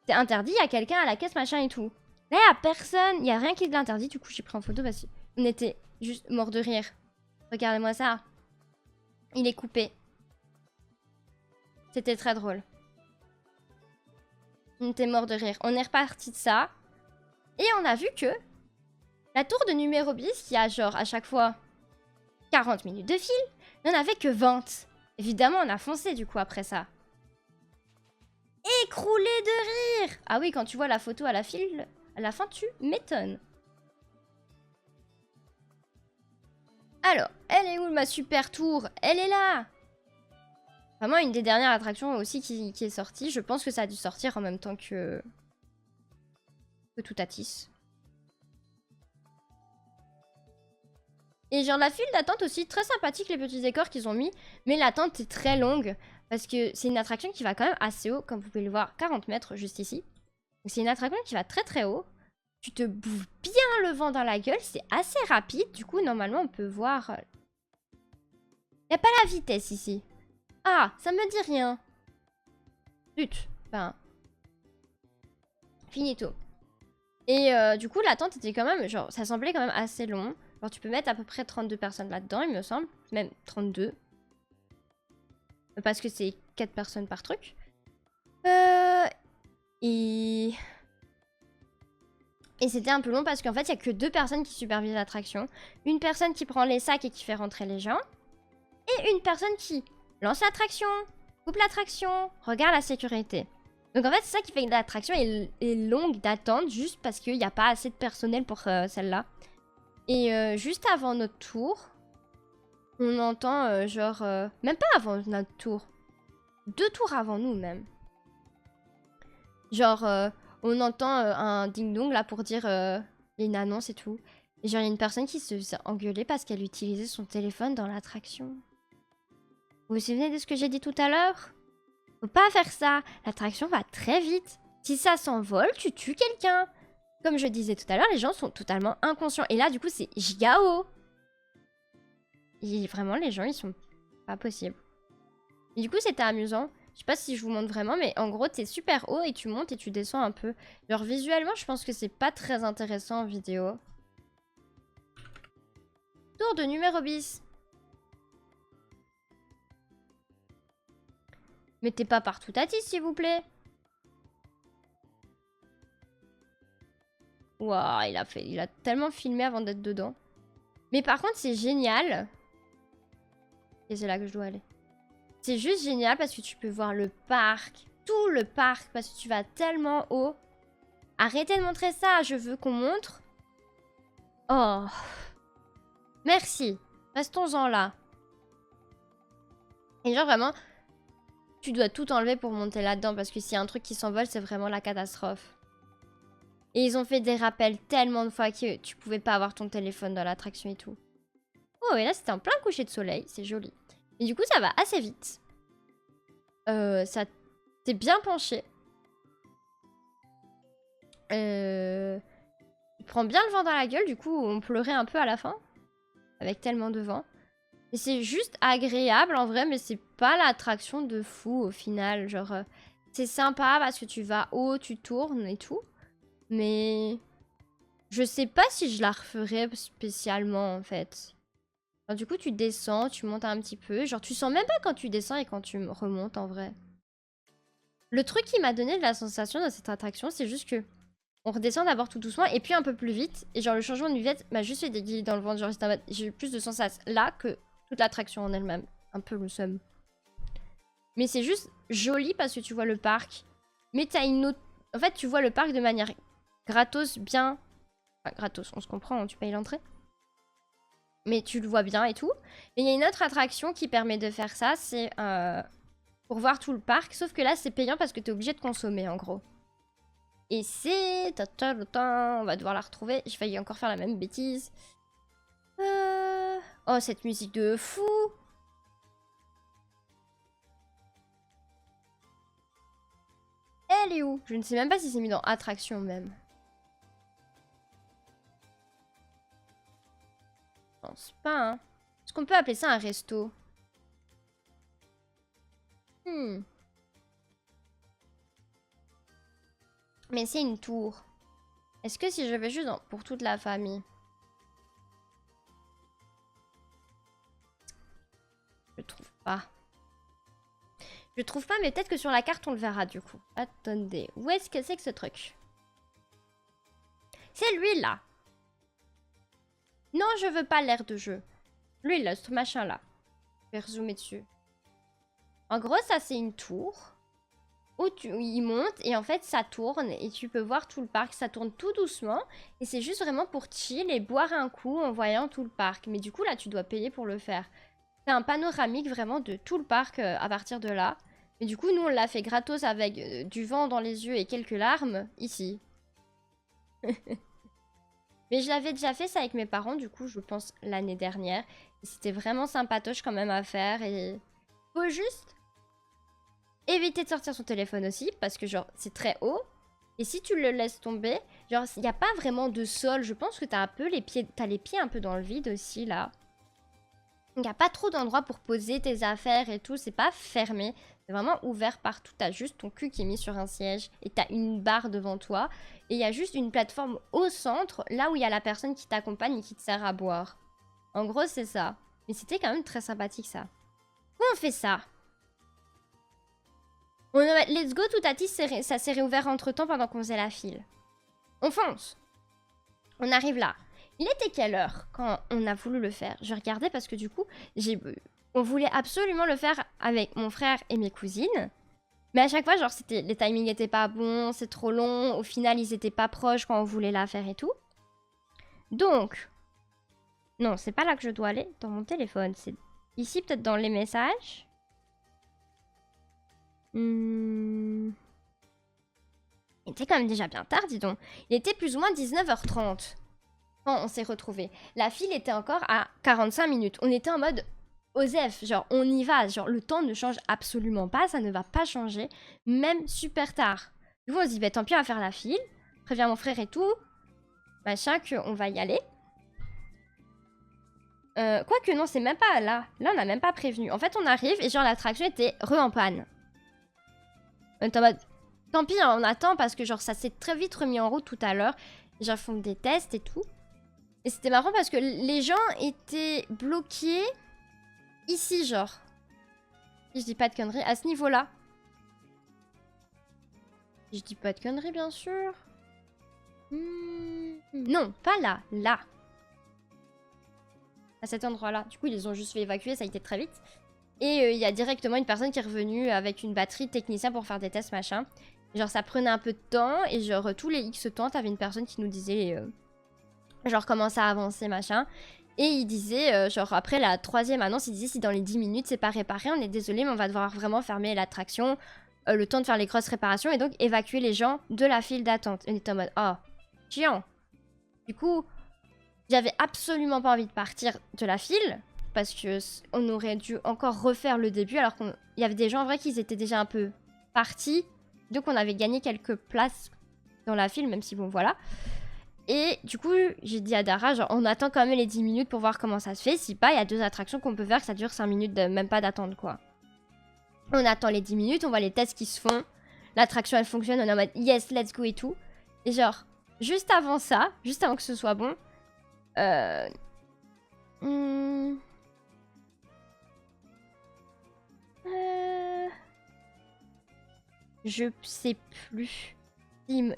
A: C'est interdit. Il y a quelqu'un à la caisse, machin et tout. Là, il n'y a personne. Il n'y a rien qui l'interdit. Du coup, j'ai pris en photo parce qu'on était juste mort de rire. Regardez-moi ça. Il est coupé. C'était très drôle. On était mort de rire. On est reparti de ça. Et on a vu que la tour de numéro bis, qui a genre à chaque fois 40 minutes de fil, n'en avait que 20. Évidemment, on a foncé du coup après ça. Écroulé de rire. Ah oui, quand tu vois la photo à la file, à la fin, tu m'étonnes. Alors, elle est où ma super tour? Elle est là. Vraiment une des dernières attractions aussi qui est sortie. Je pense que ça a dû sortir en même temps que Toutatis. Et genre la file d'attente aussi, très sympathique les petits décors qu'ils ont mis. Mais l'attente est très longue parce que c'est une attraction qui va quand même assez haut. Comme vous pouvez le voir, 40 mètres juste ici. C'est une attraction qui va très très haut. Tu te bouffes bien le vent dans la gueule. C'est assez rapide. Du coup, normalement, on peut voir... Il n'y a pas la vitesse ici. Ah, ça me dit rien. Zut. Ben... Finito. Et du coup, l'attente était quand même... Genre, ça semblait quand même assez long. Alors, tu peux mettre à peu près 32 personnes là-dedans, il me semble. Même 32. Parce que c'est 4 personnes par truc. Et c'était un peu long parce qu'en fait, il n'y a que 2 personnes qui supervisent l'attraction. Une personne qui prend les sacs et qui fait rentrer les gens. Et une personne qui lance l'attraction, coupe l'attraction, regarde la sécurité. Donc en fait, c'est ça qui fait que l'attraction est longue d'attente, juste parce qu'il n'y a pas assez de personnel pour celle-là. Et juste avant notre tour, on entend genre... même pas avant notre tour. 2 tours avant nous même. Genre, on entend un ding-dong là pour dire une annonce et tout. Et genre, il y a une personne qui se faisait engueuler parce qu'elle utilisait son téléphone dans l'attraction. Vous vous souvenez de ce que j'ai dit tout à l'heure? Faut pas faire ça. L'attraction va très vite. Si ça s'envole, tu tues quelqu'un. Comme je disais tout à l'heure, les gens sont totalement inconscients. Et là, du coup, c'est giga haut. Et vraiment, les gens, ils sont pas possibles. Et du coup, c'était amusant. Je sais pas si je vous montre vraiment, mais en gros, t'es super haut et tu montes et tu descends un peu. Genre, visuellement, je pense que c'est pas très intéressant en vidéo. Tour de numéro bis. Mettez pas partout Tatis, s'il vous plaît. Waouh, il a tellement filmé avant d'être dedans. Mais par contre, c'est génial. Et c'est là que je dois aller. C'est juste génial parce que tu peux voir le parc. Tout le parc, parce que tu vas tellement haut. Arrêtez de montrer ça, je veux qu'on montre. Oh. Merci. Restons-en là. Et genre vraiment, tu dois tout enlever pour monter là-dedans. Parce que s'il y a un truc qui s'envole, c'est vraiment la catastrophe. Et ils ont fait des rappels tellement de fois que tu pouvais pas avoir ton téléphone dans l'attraction et tout. Oh, et là, c'était en plein coucher de soleil. C'est joli. Et du coup, ça va assez vite. Ça t'es bien penché. Il prend bien le vent dans la gueule. Du coup, on pleurait un peu à la fin. Avec tellement de vent. Et c'est juste agréable en vrai, mais c'est pas l'attraction de fou au final. Genre, c'est sympa parce que tu vas haut, tu tournes et tout. Mais je sais pas si je la referais spécialement en fait. Alors, du coup, tu descends, tu montes un petit peu. Genre, tu sens même pas quand tu descends et quand tu remontes en vrai. Le truc qui m'a donné de la sensation dans cette attraction, c'est juste que on redescend d'abord tout doucement et puis un peu plus vite. Et genre, le changement de vitesse m'a juste fait des guillis dans le ventre. Genre, j'ai eu plus de sensation là que toute l'attraction en elle-même. Un peu le seum. Mais c'est juste joli parce que tu vois le parc. Mais t'as une autre... En fait, tu vois le parc de manière gratos, bien... Enfin, gratos, on se comprend, hein, tu payes l'entrée. Mais tu le vois bien et tout. Et il y a une autre attraction qui permet de faire ça, c'est pour voir tout le parc. Sauf que là, c'est payant parce que t'es obligé de consommer, en gros. Et c'est... On va devoir la retrouver. J'ai failli encore faire la même bêtise. Oh, cette musique de fou! Elle est où? Je ne sais même pas si c'est mis dans attraction même. Je pense pas, hein. Est-ce qu'on peut appeler ça un resto? Mais c'est une tour. Est-ce que si je vais juste pour toute la famille? Je trouve pas. Je trouve pas, mais peut-être que sur la carte on le verra du coup. Attendez, où est-ce que c'est que ce truc? C'est lui là. Non, je veux pas l'air de jeu. Lui là, ce machin là. Je vais rezoomer dessus. En gros, ça c'est une tour où il monte et en fait ça tourne et tu peux voir tout le parc. Ça tourne tout doucement et c'est juste vraiment pour chill et boire un coup en voyant tout le parc. Mais du coup là, tu dois payer pour le faire. C'est un panoramique vraiment de tout le parc à partir de là. Mais du coup, nous, on l'a fait gratos avec du vent dans les yeux et quelques larmes, ici. Mais je l'avais déjà fait ça avec mes parents, du coup, je pense, l'année dernière. C'était vraiment sympatoche quand même à faire. Et faut juste éviter de sortir son téléphone aussi, parce que genre, c'est très haut. Et si tu le laisses tomber, genre, il n'y a pas vraiment de sol. Je pense que t'as un peu les pieds, t'as les pieds un peu dans le vide aussi, là. Il n'y a pas trop d'endroits pour poser tes affaires et tout, c'est pas fermé. C'est vraiment ouvert partout, t'as juste ton cul qui est mis sur un siège et t'as une barre devant toi. Et il y a juste une plateforme au centre, là où il y a la personne qui t'accompagne et qui te sert à boire. En gros, c'est ça. Mais c'était quand même très sympathique, ça. Comment on fait ça? Let's go, tout à dit, ça s'est réouvert entre-temps pendant qu'on faisait la file. On fonce. On arrive là. Il était quelle heure quand on a voulu le faire? Je regardais parce que du coup, on voulait absolument le faire avec mon frère et mes cousines. Mais à chaque fois, genre, les timings étaient pas bons, c'est trop long. Au final, ils étaient pas proches quand on voulait la faire et tout. Donc, non, c'est pas là que je dois aller, dans mon téléphone. C'est ici, peut-être dans les messages. Il était quand même déjà bien tard, dis donc. Il était plus ou moins 19h30 quand on s'est retrouvés. La file était encore à 45 minutes. On était en mode Osef, genre on y va. Genre le temps ne change absolument pas, ça ne va pas changer, même super tard. Du coup on se dit, bah tant pis, on va faire la file. Préviens mon frère et tout. Machin, qu'on va y aller. Quoique non, c'est même pas là. Là on n'a même pas prévenu. En fait on arrive et genre l'attraction était en panne. On est en mode, tant pis, hein, on attend parce que genre ça s'est très vite remis en route tout à l'heure. Genre font des tests et tout. Et c'était marrant parce que les gens étaient bloqués ici, genre. Si je dis pas de conneries, à ce niveau-là. Je dis pas de conneries, bien sûr. Non, pas là, là. À cet endroit-là. Du coup, ils les ont juste fait évacuer, ça a été très vite. Et il y a directement une personne qui est revenue avec une batterie de technicien pour faire des tests, machin. Genre, ça prenait un peu de temps. Et genre, tous les X temps, t'avais une personne qui nous disait... genre, comment ça avançait, machin. Et il disait, genre, après la 3e annonce, il disait, si dans les 10 minutes, c'est pas réparé, on est désolé, mais on va devoir vraiment fermer l'attraction. Le temps de faire les grosses réparations. Et donc, évacuer les gens de la file d'attente. Et on était en mode, oh, chiant. Du coup, j'avais absolument pas envie de partir de la file parce que on aurait dû encore refaire le début alors qu'il y avait des gens en vrai qui étaient déjà un peu partis. Donc on avait gagné quelques places dans la file, même si bon voilà. Et du coup, j'ai dit à Dara, genre, on attend quand même les 10 minutes pour voir comment ça se fait. Si pas, il y a 2 attractions qu'on peut faire, que ça dure 5 minutes, même pas d'attente, quoi. On attend les 10 minutes, on voit les tests qui se font. L'attraction, elle fonctionne, on est en mode yes, let's go et tout. Et genre, juste avant ça, juste avant que ce soit bon, je sais plus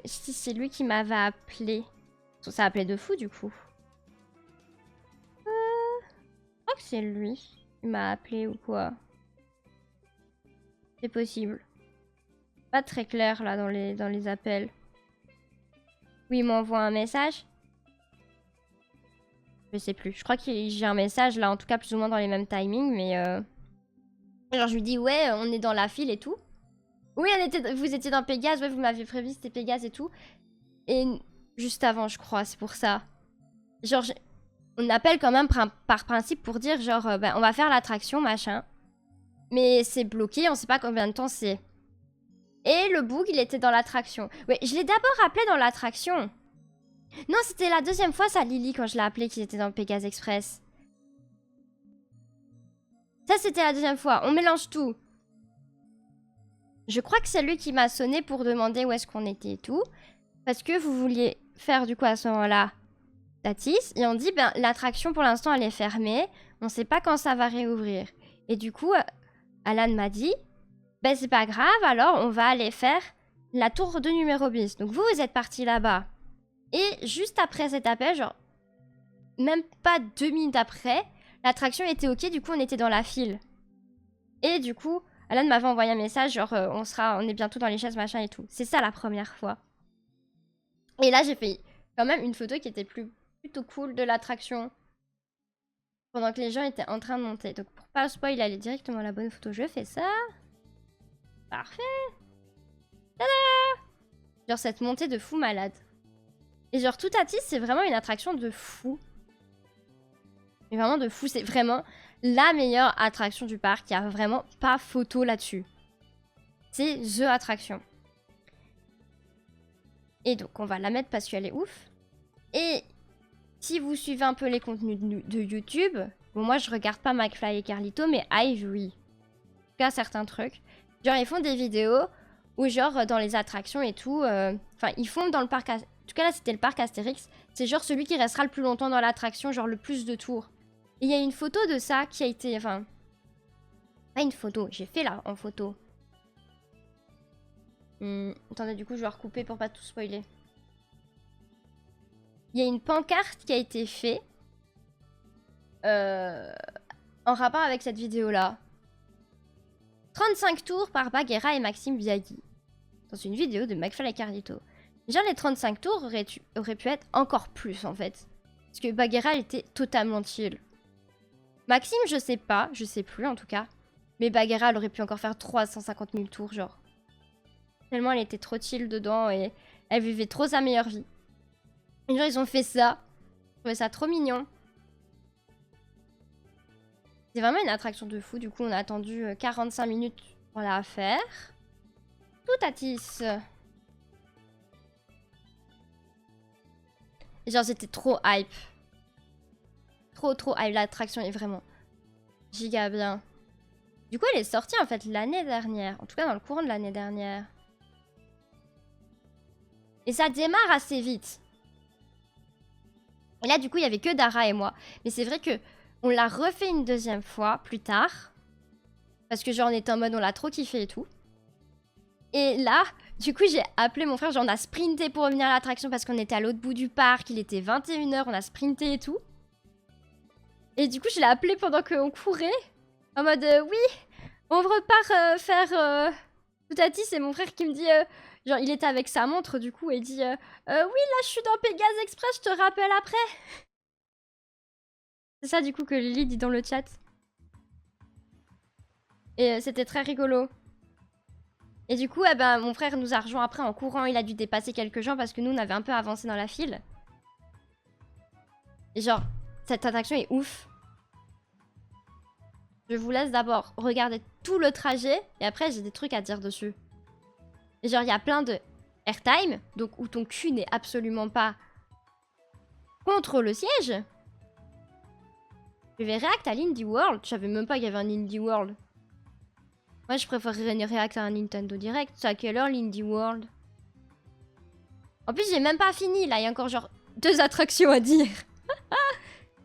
A: si c'est lui qui m'avait appelé. Ça appelait de fou, du coup. Je crois que c'est lui qui m'a appelé ou quoi. C'est possible. Pas très clair là dans les appels. Oui, il m'envoie un message. Je sais plus. Je crois que j'ai un message là, en tout cas plus ou moins dans les mêmes timings, mais genre je lui dis ouais, on est dans la file et tout. Oui, vous étiez dans Pégase, ouais, vous m'aviez prévu c'était Pégase et tout. Et juste avant, je crois, c'est pour ça. Genre, on appelle quand même par principe pour dire genre, ben, on va faire l'attraction, machin. Mais c'est bloqué, on sait pas combien de temps c'est. Et le bug, il était dans l'attraction. Ouais, je l'ai d'abord appelé dans l'attraction. Non, c'était la deuxième fois, ça, Lily, quand je l'ai appelé, qu'il était dans le Pégase Express. Ça, c'était la deuxième fois. On mélange tout. Je crois que c'est lui qui m'a sonné pour demander où est-ce qu'on était et tout. Parce que vous vouliez faire, du coup, à ce moment-là, Tatis. Et on dit, ben, l'attraction, pour l'instant, elle est fermée. On sait pas quand ça va réouvrir. Et du coup, Alan m'a dit, ben, c'est pas grave, alors on va aller faire la tour de numéro bis. Donc vous êtes parti là-bas. Et juste après cet appel, genre, même pas 2 minutes après, l'attraction était ok, du coup on était dans la file. Et du coup, Alan m'avait envoyé un message, genre on est bientôt dans les chaises, machin et tout. C'est ça la première fois. Et là j'ai fait quand même une photo qui était plutôt cool de l'attraction. Pendant que les gens étaient en train de monter. Donc pour pas spoil, aller directement à la bonne photo, je fais ça. Parfait. Tada! Genre cette montée de fou malade. Et genre tout à c'est vraiment une attraction de fou. Mais vraiment de fou, c'est vraiment la meilleure attraction du parc. Il n'y a vraiment pas photo là-dessus. C'est THE attraction. Et donc on va la mettre parce qu'elle est ouf. Et si vous suivez un peu les contenus de YouTube, bon moi je regarde pas McFly et Carlito, mais Hive oui. En tout cas certains trucs. Genre ils font des vidéos où genre dans les attractions et tout, enfin ils font dans le parc, en tout cas là c'était le parc Astérix, c'est genre celui qui restera le plus longtemps dans l'attraction, genre le plus de tours. Et il y a une photo de ça qui a été, enfin, pas une photo, j'ai fait là en photo. Attendez, du coup je vais recouper pour pas tout spoiler. Il y a une pancarte qui a été faite en rapport avec cette vidéo là. 35 tours par Bagheera et Maxime Biagui. Dans une vidéo de McFly et Carlito. Déjà les 35 tours auraient pu être encore plus en fait. Parce que Bagheera était totalement chill. Maxime je sais plus en tout cas. Mais Bagheera elle aurait pu encore faire 350 000 tours genre. Tellement elle était trop chill dedans et elle vivait trop sa meilleure vie. Et genre ils ont fait ça. Je trouvais ça trop mignon. C'est vraiment une attraction de fou. Du coup on a attendu 45 minutes pour la faire. Tout à tisse. Et genre j'étais trop hype. Trop hype. L'attraction est vraiment giga bien. Du coup elle est sortie en fait l'année dernière. En tout cas dans le courant de l'année dernière. Et ça démarre assez vite. Et là du coup il y avait que Dara et moi. Mais c'est vrai que on l'a refait une deuxième fois plus tard. Parce que genre on était en mode on l'a trop kiffé et tout. Et là, du coup j'ai appelé mon frère, genre on a sprinté pour revenir à l'attraction parce qu'on était à l'autre bout du parc. Il était 21 h, on a sprinté et tout. Et du coup je l'ai appelé pendant qu'on courait. En mode oui, on repart faire... Tout à dit c'est mon frère qui me dit... genre il était avec sa montre du coup et il dit oui là je suis dans Pégase Express, je te rappelle après. C'est ça du coup que Lily dit dans le chat. Et c'était très rigolo. Et du coup, eh ben, mon frère nous a rejoint après en courant. Il a dû dépasser quelques gens parce que nous, on avait un peu avancé dans la file. Et genre, cette attraction est ouf. Je vous laisse d'abord regarder tout le trajet. Et après, j'ai des trucs à dire dessus. Et genre, il y a plein de airtime. Donc, où ton cul n'est absolument pas contre le siège. Je vais react à l'Indie World. Je savais même pas qu'il y avait un Indie World. Moi, je préférerais une react à un Nintendo Direct. C'est à quelle heure l'Indie World? En plus, j'ai même pas fini. Là, il y a encore genre 2 attractions à dire.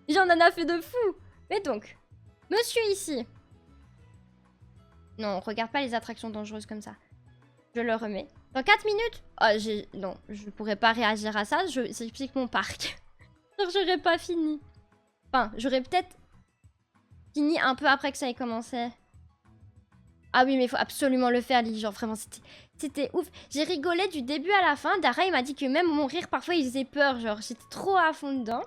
A: J'en en a fait de fou. Mais donc, monsieur ici. Non, regarde pas les attractions dangereuses comme ça. Je le remets. Dans 4 minutes. Oh, non, je pourrais pas réagir à ça. J'explique mon parc. Genre, j'aurais pas fini. Enfin, j'aurais peut-être fini un peu après que ça ait commencé. Ah oui, mais il faut absolument le faire, Lily. Genre, vraiment, c'était ouf. J'ai rigolé du début à la fin. Dara, il m'a dit que même mon rire, parfois, il faisait peur. Genre, j'étais trop à fond dedans.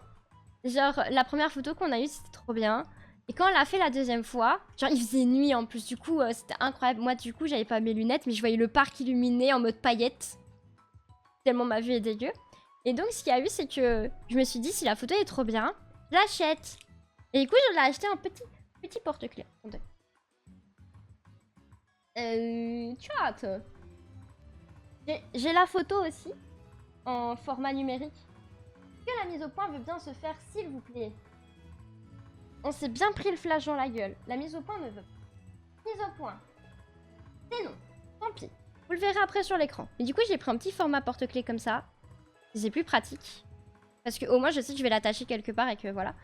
A: Genre, la première photo qu'on a eue, c'était trop bien. Et quand on l'a fait la deuxième fois, genre, il faisait nuit en plus. Du coup, c'était incroyable. Moi, du coup, j'avais pas mes lunettes, mais je voyais le parc illuminé en mode paillettes. Tellement ma vue est dégueu. Et donc, ce qu'il y a eu, c'est que je me suis dit, si la photo est trop bien, je l'achète. Et du coup, je l'ai acheté en petit porte-clés. Chat. J'ai la photo aussi, en format numérique. Que la mise au point veut bien se faire, s'il vous plaît. On s'est bien pris le flash dans la gueule. La mise au point ne veut pas. Mise au point. C'est non. Tant pis. Vous le verrez après sur l'écran. Mais du coup, j'ai pris un petit format porte-clés comme ça. C'est plus pratique. Parce que au moins, je sais que je vais l'attacher quelque part et que voilà.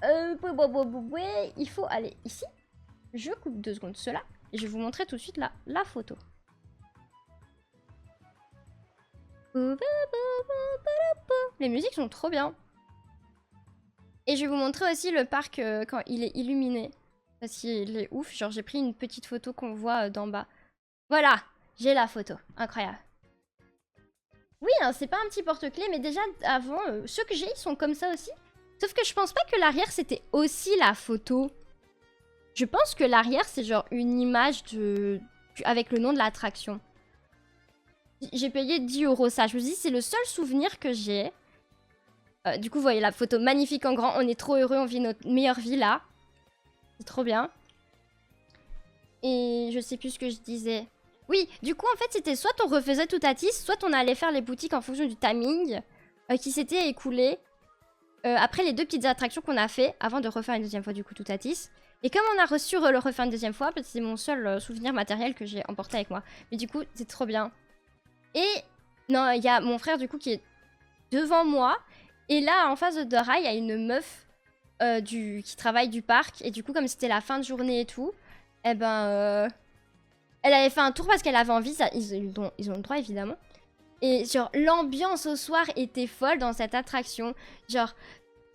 A: Il faut aller ici. Je coupe 2 secondes cela. Et je vais vous montrer tout de suite la photo. Les musiques sont trop bien. Et je vais vous montrer aussi le parc quand il est illuminé. Parce qu'il est ouf. Genre, j'ai pris une petite photo qu'on voit d'en bas. Voilà, j'ai la photo. Incroyable. Oui, hein, c'est pas un petit porte-clés, mais déjà avant, ceux que j'ai, ils sont comme ça aussi. Sauf que je pense pas que l'arrière, c'était aussi la photo. Je pense que l'arrière, c'est genre une image avec le nom de l'attraction. J'ai payé 10 € ça. Je me dis, c'est le seul souvenir que j'ai. Du coup, vous voyez la photo magnifique en grand. On est trop heureux, on vit notre meilleure vie là. C'est trop bien. Et je sais plus ce que je disais. Oui, du coup, en fait, c'était soit on refaisait Toutatis, soit on allait faire les boutiques en fonction du timing qui s'était écoulé. Après les 2 petites attractions qu'on a fait, avant de refaire une deuxième fois du coup Toutatis. Et comme on a reçu le refaire une deuxième fois, parce que c'est mon seul souvenir matériel que j'ai emporté avec moi. Mais du coup, c'est trop bien. Et non, il y a mon frère du coup qui est devant moi. Et là, en face de Dora, il y a une meuf qui travaille du parc. Et du coup, comme c'était la fin de journée et tout, eh ben, elle avait fait un tour parce qu'elle avait envie. Ils ont le droit, évidemment. Et genre, l'ambiance au soir était folle dans cette attraction. Genre,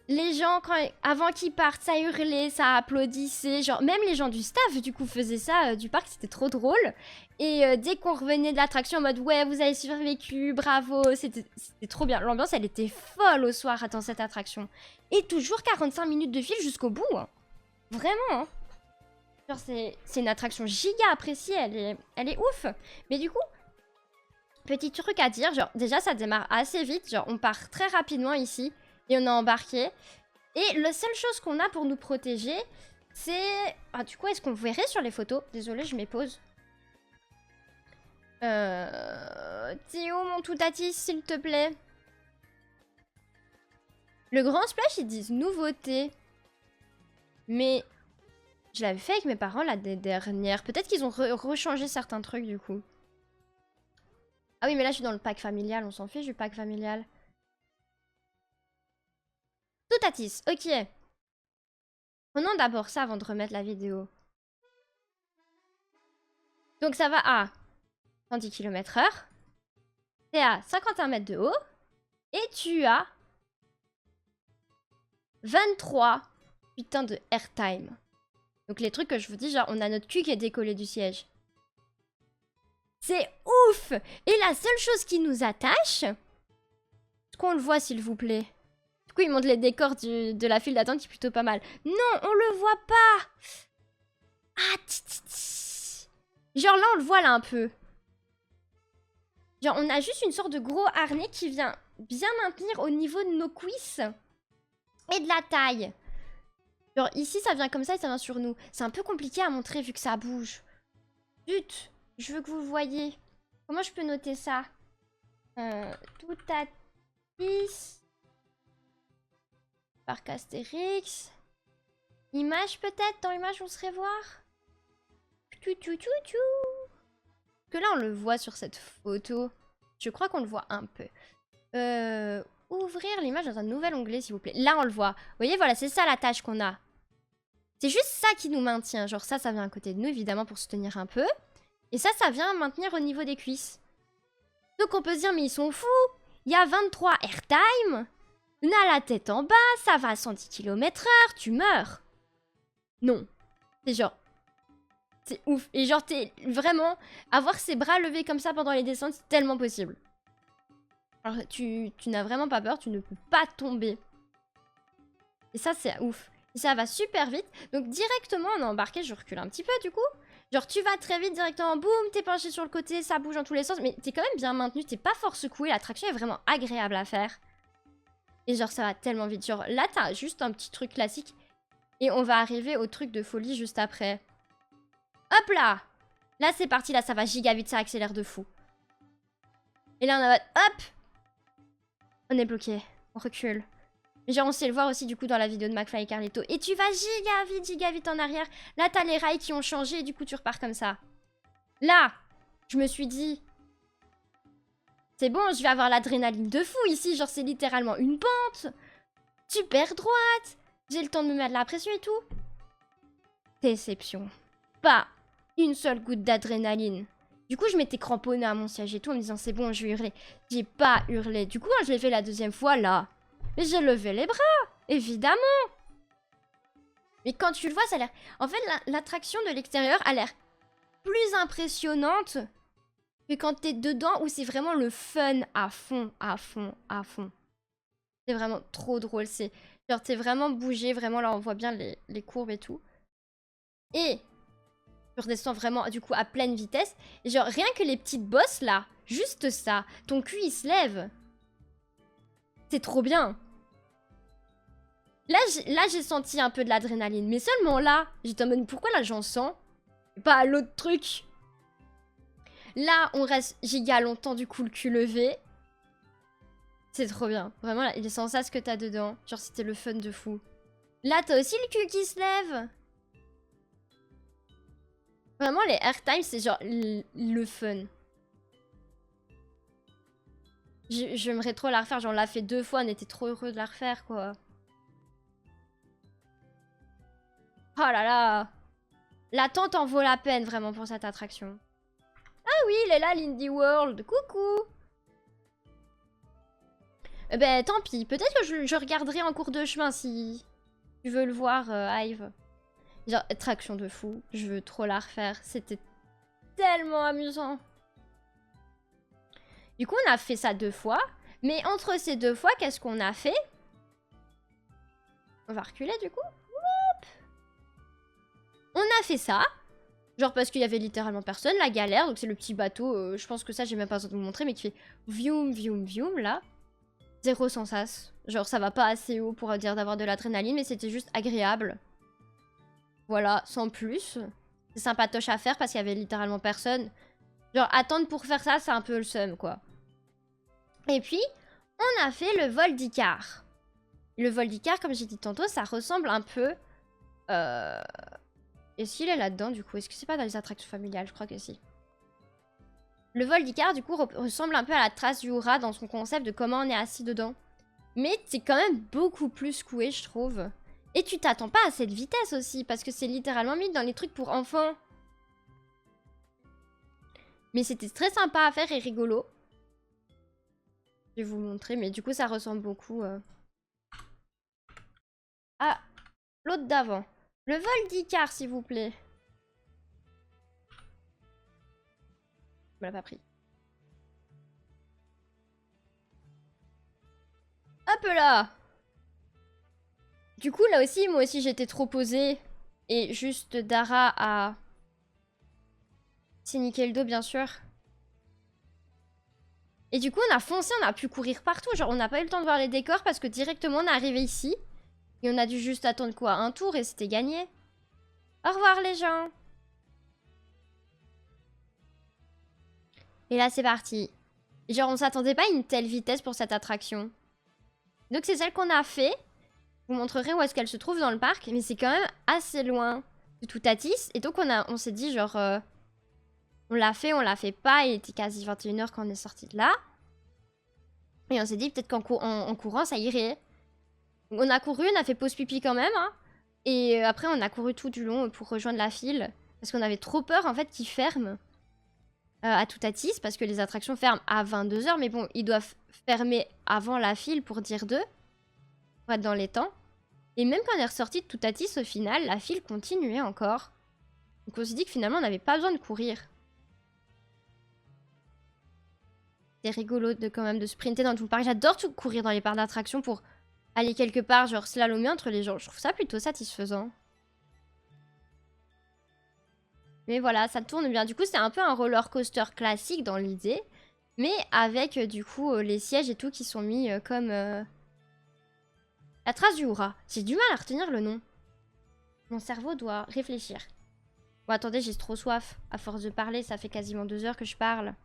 A: les gens, avant qu'ils partent, ça hurlait, ça applaudissait. Genre, même les gens du staff, du coup, faisaient ça du parc. C'était trop drôle. Et dès qu'on revenait de l'attraction en mode, ouais, vous avez survécu, bravo. C'était trop bien. L'ambiance, elle était folle au soir dans cette attraction. Et toujours 45 minutes de fil jusqu'au bout. Hein. Vraiment, hein. Genre, c'est une attraction giga appréciée. Elle est ouf. Mais du coup, petit truc à dire, genre, déjà, ça démarre assez vite. Genre, on part très rapidement ici. Et on a embarqué. Et la seule chose qu'on a pour nous protéger, c'est... Ah, du coup, est-ce qu'on verrait sur les photos? Désolée, je m'épose. Théo, mon Toutatis, s'il te plaît. Le grand splash, ils disent nouveauté. Mais je l'avais fait avec mes parents l'année dernière. Peut-être qu'ils ont rechangé certains trucs, du coup. Ah oui, mais là, je suis dans le pack familial. On s'en fiche du pack familial. Toutatis, ok. Prenons d'abord ça avant de remettre la vidéo. Donc ça va à 110 km/h. T'es à 51 mètres de haut. Et tu as 23 putain de airtime. Donc les trucs que je vous dis, genre on a notre cul qui est décollé du siège. C'est ouf! Et la seule chose qui nous attache... Est-ce qu'on le voit s'il vous plaît? Du coup, il montre les décors de la file d'attente qui est plutôt pas mal. Non, on le voit pas! Ah, genre là, on le voit là un peu. Genre, on a juste une sorte de gros harnais qui vient bien maintenir au niveau de nos cuisses et de la taille. Genre, ici, ça vient comme ça et ça vient sur nous. C'est un peu compliqué à montrer vu que ça bouge. Zut, je veux que vous le voyez. Comment je peux noter ça? Tout à 10. Parc Astérix. Image peut-être? Dans image, on serait voir? Que là, on le voit sur cette photo. Je crois qu'on le voit un peu. Ouvrir l'image dans un nouvel onglet, s'il vous plaît. Là, on le voit. Vous voyez, voilà, c'est ça la tâche qu'on a. C'est juste ça qui nous maintient. Genre ça vient à côté de nous, évidemment, pour se tenir un peu. Et ça vient maintenir au niveau des cuisses. Donc on peut se dire, mais ils sont fous. Il y a 23 airtime. On a la tête en bas, ça va à 110 km/h, tu meurs. Non. C'est genre... C'est ouf. Et genre, t'es vraiment... Avoir ses bras levés comme ça pendant les descentes, c'est tellement possible. Alors, tu n'as vraiment pas peur, tu ne peux pas tomber. Et ça, c'est ouf. Et ça va super vite. Donc, directement, on est embarqué. Je recule un petit peu, du coup. Genre, tu vas très vite, directement, boum, t'es penché sur le côté, ça bouge dans tous les sens. Mais t'es quand même bien maintenu, t'es pas fort secoué. La traction est vraiment agréable à faire. Et genre, ça va tellement vite. Genre, là, t'as juste un petit truc classique. Et on va arriver au truc de folie juste après. Hop là! Là, c'est parti. Là, ça va giga vite, ça accélère de fou. Et là, on va... Hop! On est bloqué. On recule. Genre, on sait le voir aussi, du coup, dans la vidéo de McFly et Carlito. Et tu vas giga vite en arrière. Là, t'as les rails qui ont changé et du coup, tu repars comme ça. Là, je me suis dit... C'est bon, je vais avoir l'adrénaline de fou ici. Genre, c'est littéralement une pente. Super droite. J'ai le temps de me mettre la pression et tout. Déception. Pas une seule goutte d'adrénaline. Du coup, je m'étais cramponnée à mon siège et tout en me disant, c'est bon, je vais hurler. J'ai pas hurlé. Du coup, quand je l'ai fait la deuxième fois, là... Mais j'ai levé les bras, évidemment. Mais quand tu le vois, ça a l'air... En fait, l'attraction de l'extérieur a l'air plus impressionnante que quand t'es dedans où c'est vraiment le fun à fond. C'est vraiment trop drôle. C'est genre, t'es vraiment bougé, vraiment là, on voit bien les courbes et tout. Et tu redescends vraiment, du coup, à pleine vitesse. Et genre, rien que les petites bosses là, juste ça, ton cul il se lève. C'est trop bien. Là, j'ai senti un peu de l'adrénaline. Mais seulement là, j'étais en mode, pourquoi là, j'en sens? Pas à l'autre truc. Là, on reste giga longtemps, du coup, le cul levé. C'est trop bien. Vraiment, là, les sensations que t'as dedans. Genre, c'était le fun de fou. Là, t'as aussi le cul qui se lève. Vraiment, les airtime, c'est genre le fun. J'aimerais trop la refaire. Genre, on l'a fait 2 fois. On était trop heureux de la refaire, quoi. Oh là là. L'attente en vaut la peine, vraiment, pour cette attraction. Ah oui, il est là, l'Indie World. Coucou. Ben, tant pis. Peut-être que je regarderai en cours de chemin si tu veux le voir, Hive. Genre, attraction de fou. Je veux trop la refaire. C'était tellement amusant. Du coup, on a fait ça 2 fois. Mais entre ces 2 fois, qu'est-ce qu'on a fait? On va reculer, du coup. Hop. On a fait ça. Genre parce qu'il y avait littéralement personne, la galère. Donc c'est le petit bateau, je pense que ça j'ai même pas besoin de vous montrer, mais qui fait vioum, vioum, vioum là. Zéro sensas. Genre ça va pas assez haut pour dire d'avoir de l'adrénaline, mais c'était juste agréable. Voilà, sans plus. C'est sympatoche à faire parce qu'il y avait littéralement personne. Genre attendre pour faire ça, c'est un peu le seum quoi. Et puis, on a fait le vol d'Icar. Le vol d'Icar, comme j'ai dit tantôt, ça ressemble un peu... Est-ce qu'il est là-dedans, du coup? Est-ce que c'est pas dans les attractions familiales? Je crois que si. Le vol d'Icar, du coup, ressemble un peu à la trace du Hura dans son concept de comment on est assis dedans. Mais c'est quand même beaucoup plus secoué, je trouve. Et tu t'attends pas à cette vitesse aussi, parce que c'est littéralement mis dans les trucs pour enfants. Mais c'était très sympa à faire et rigolo. Je vais vous montrer, mais du coup, ça ressemble beaucoup à l'autre d'avant. Le vol d'Icar, s'il vous plaît. Je me l'ai pas pris. Hop là! Du coup, là aussi, moi aussi, j'étais trop posée. Et juste Dara a... C'est nickel dos, bien sûr. Et du coup, on a foncé, on a pu courir partout. Genre, on n'a pas eu le temps de voir les décors parce que directement, on est arrivé ici. Et on a dû juste attendre quoi? Un tour et c'était gagné. Au revoir les gens. Et là, c'est parti. Genre, on s'attendait pas à une telle vitesse pour cette attraction. Donc, c'est celle qu'on a fait. Je vous montrerai où est-ce qu'elle se trouve dans le parc. Mais c'est quand même assez loin de Toutatis. Et donc, on s'est dit, genre... on l'a fait pas. Il était quasi 21 h quand on est sorti de là. Et on s'est dit, peut-être qu'en courant, ça irait. On a couru, on a fait pause pipi quand même. Hein. Et après, on a couru tout du long pour rejoindre la file. Parce qu'on avait trop peur, en fait, qu'ils ferment. À Toutatis, parce que les attractions ferment à 22 h. Mais bon, ils doivent fermer avant la file pour dire d'eux. Pour être dans les temps. Et même quand on est ressorti de Toutatis, au final, la file continuait encore. Donc on s'est dit que finalement, on n'avait pas besoin de courir. C'est rigolo de quand même de sprinter dans tout le parc. J'adore tout courir dans les parcs d'attractions pour aller quelque part, genre slalomer entre les gens. Je trouve ça plutôt satisfaisant. Mais voilà, ça tourne bien. Du coup, c'est un peu un roller coaster classique dans l'idée. Mais avec, du coup, les sièges et tout qui sont mis comme... La trace du hurrah. J'ai du mal à retenir le nom. Mon cerveau doit réfléchir. Bon, attendez, j'ai trop soif. À force de parler, ça fait quasiment 2 heures que je parle.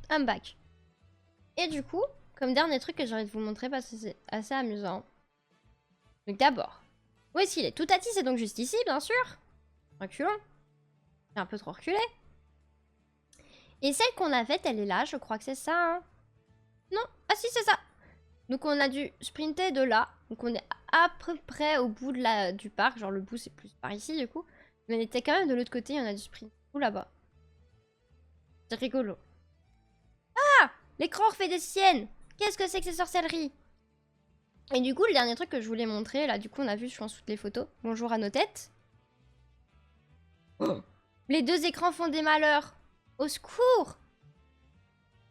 A: I'm back. Et du coup, comme dernier truc que j'ai envie de vous montrer parce que c'est assez amusant. Donc d'abord, où est-ce qu'il est? Toutatis c'est donc juste ici, bien sûr. Reculons. J'ai un peu trop reculé. Et celle qu'on a faite, elle est là, je crois que c'est ça. Hein. Non, ah si, c'est ça. Donc on a dû sprinter de là. Donc on est à peu près au bout de du parc. Genre le bout c'est plus par ici du coup. Mais on était quand même de l'autre côté, on a dû sprinter tout là-bas. C'est rigolo. Ah! L'écran refait des siennes. Qu'est-ce que c'est que ces sorcelleries? Et du coup, le dernier truc que je voulais montrer, là, du coup, on a vu, je pense, toutes les photos. Bonjour à nos têtes. Oh. Les deux écrans font des malheurs. Au secours!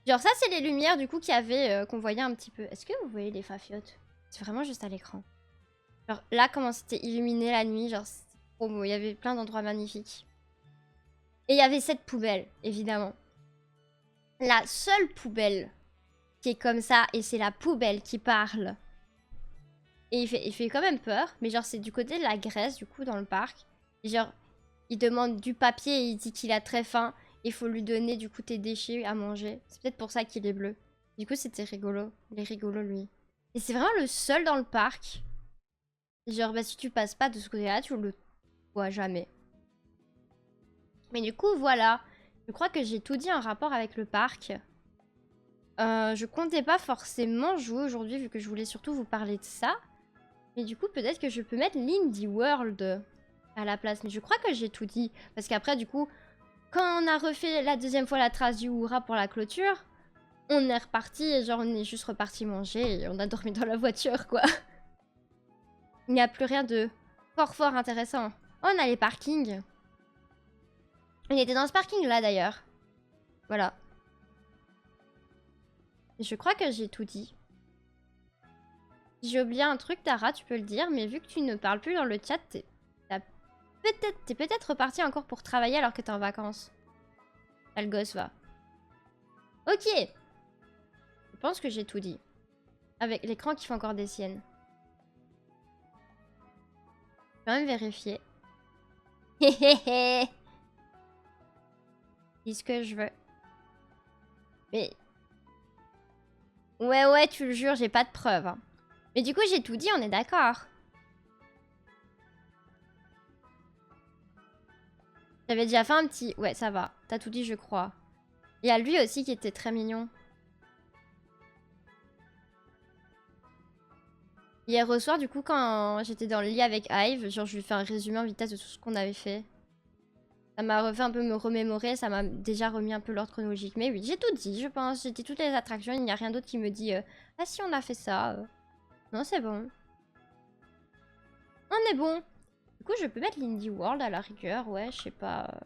A: Genre, ça, c'est les lumières, du coup, qu'il y avait, qu'on voyait un petit peu. Est-ce que vous voyez les fafiotes? C'est vraiment juste à l'écran. Genre, là, comment c'était illuminé la nuit, genre, c'était trop beau. Il y avait plein d'endroits magnifiques. Et il y avait cette poubelle, évidemment. La seule poubelle qui est comme ça, et c'est la poubelle qui parle. Et il fait quand même peur, mais genre c'est du côté de la Grèce, du coup, dans le parc. Et genre, il demande du papier et il dit qu'il a très faim. Il faut lui donner, du coup, tes déchets à manger. C'est peut-être pour ça qu'il est bleu. Du coup, c'était rigolo. Il est rigolo, lui. Et c'est vraiment le seul dans le parc. Genre, bah, si tu passes pas de ce côté-là, tu le vois jamais. Mais du coup, voilà. Je crois que j'ai tout dit en rapport avec le parc. Je comptais pas forcément jouer aujourd'hui, vu que je voulais surtout vous parler de ça. Mais du coup, peut-être que je peux mettre l'Indie World à la place. Mais je crois que j'ai tout dit. Parce qu'après, du coup, quand on a refait la deuxième fois la trace du hurrah pour la clôture, on est reparti et genre on est juste reparti manger et on a dormi dans la voiture, quoi. Il n'y a plus rien de fort intéressant. Oh, on a les parkings. On était dans ce parking-là, d'ailleurs. Voilà. Et je crois que j'ai tout dit. Si j'ai oublié un truc, Tara, tu peux le dire, mais vu que tu ne parles plus dans le chat, t'es peut-être reparti encore pour travailler alors que t'es en vacances. Là, le gosse va. Ok. Je pense que j'ai tout dit. Avec l'écran qui fait encore des siennes. Je vais quand même vérifier. Hehehe. Dis ce que je veux. Mais... Ouais, tu le jures, j'ai pas de preuves. Hein. Mais du coup, j'ai tout dit, on est d'accord. J'avais déjà fait un petit... Ouais, ça va. T'as tout dit, je crois. Il y a lui aussi qui était très mignon. Hier au soir, du coup, quand j'étais dans le lit avec Ive, genre, je lui fais un résumé en vitesse de tout ce qu'on avait fait. Ça m'a refait un peu me remémorer, ça m'a déjà remis un peu l'ordre chronologique. Mais oui, j'ai tout dit, je pense. J'ai dit toutes les attractions, il n'y a rien d'autre qui me dit ah si, on a fait ça. Non, c'est bon. On est bon. Du coup, je peux mettre l'Indie World à la rigueur, ouais, je sais pas.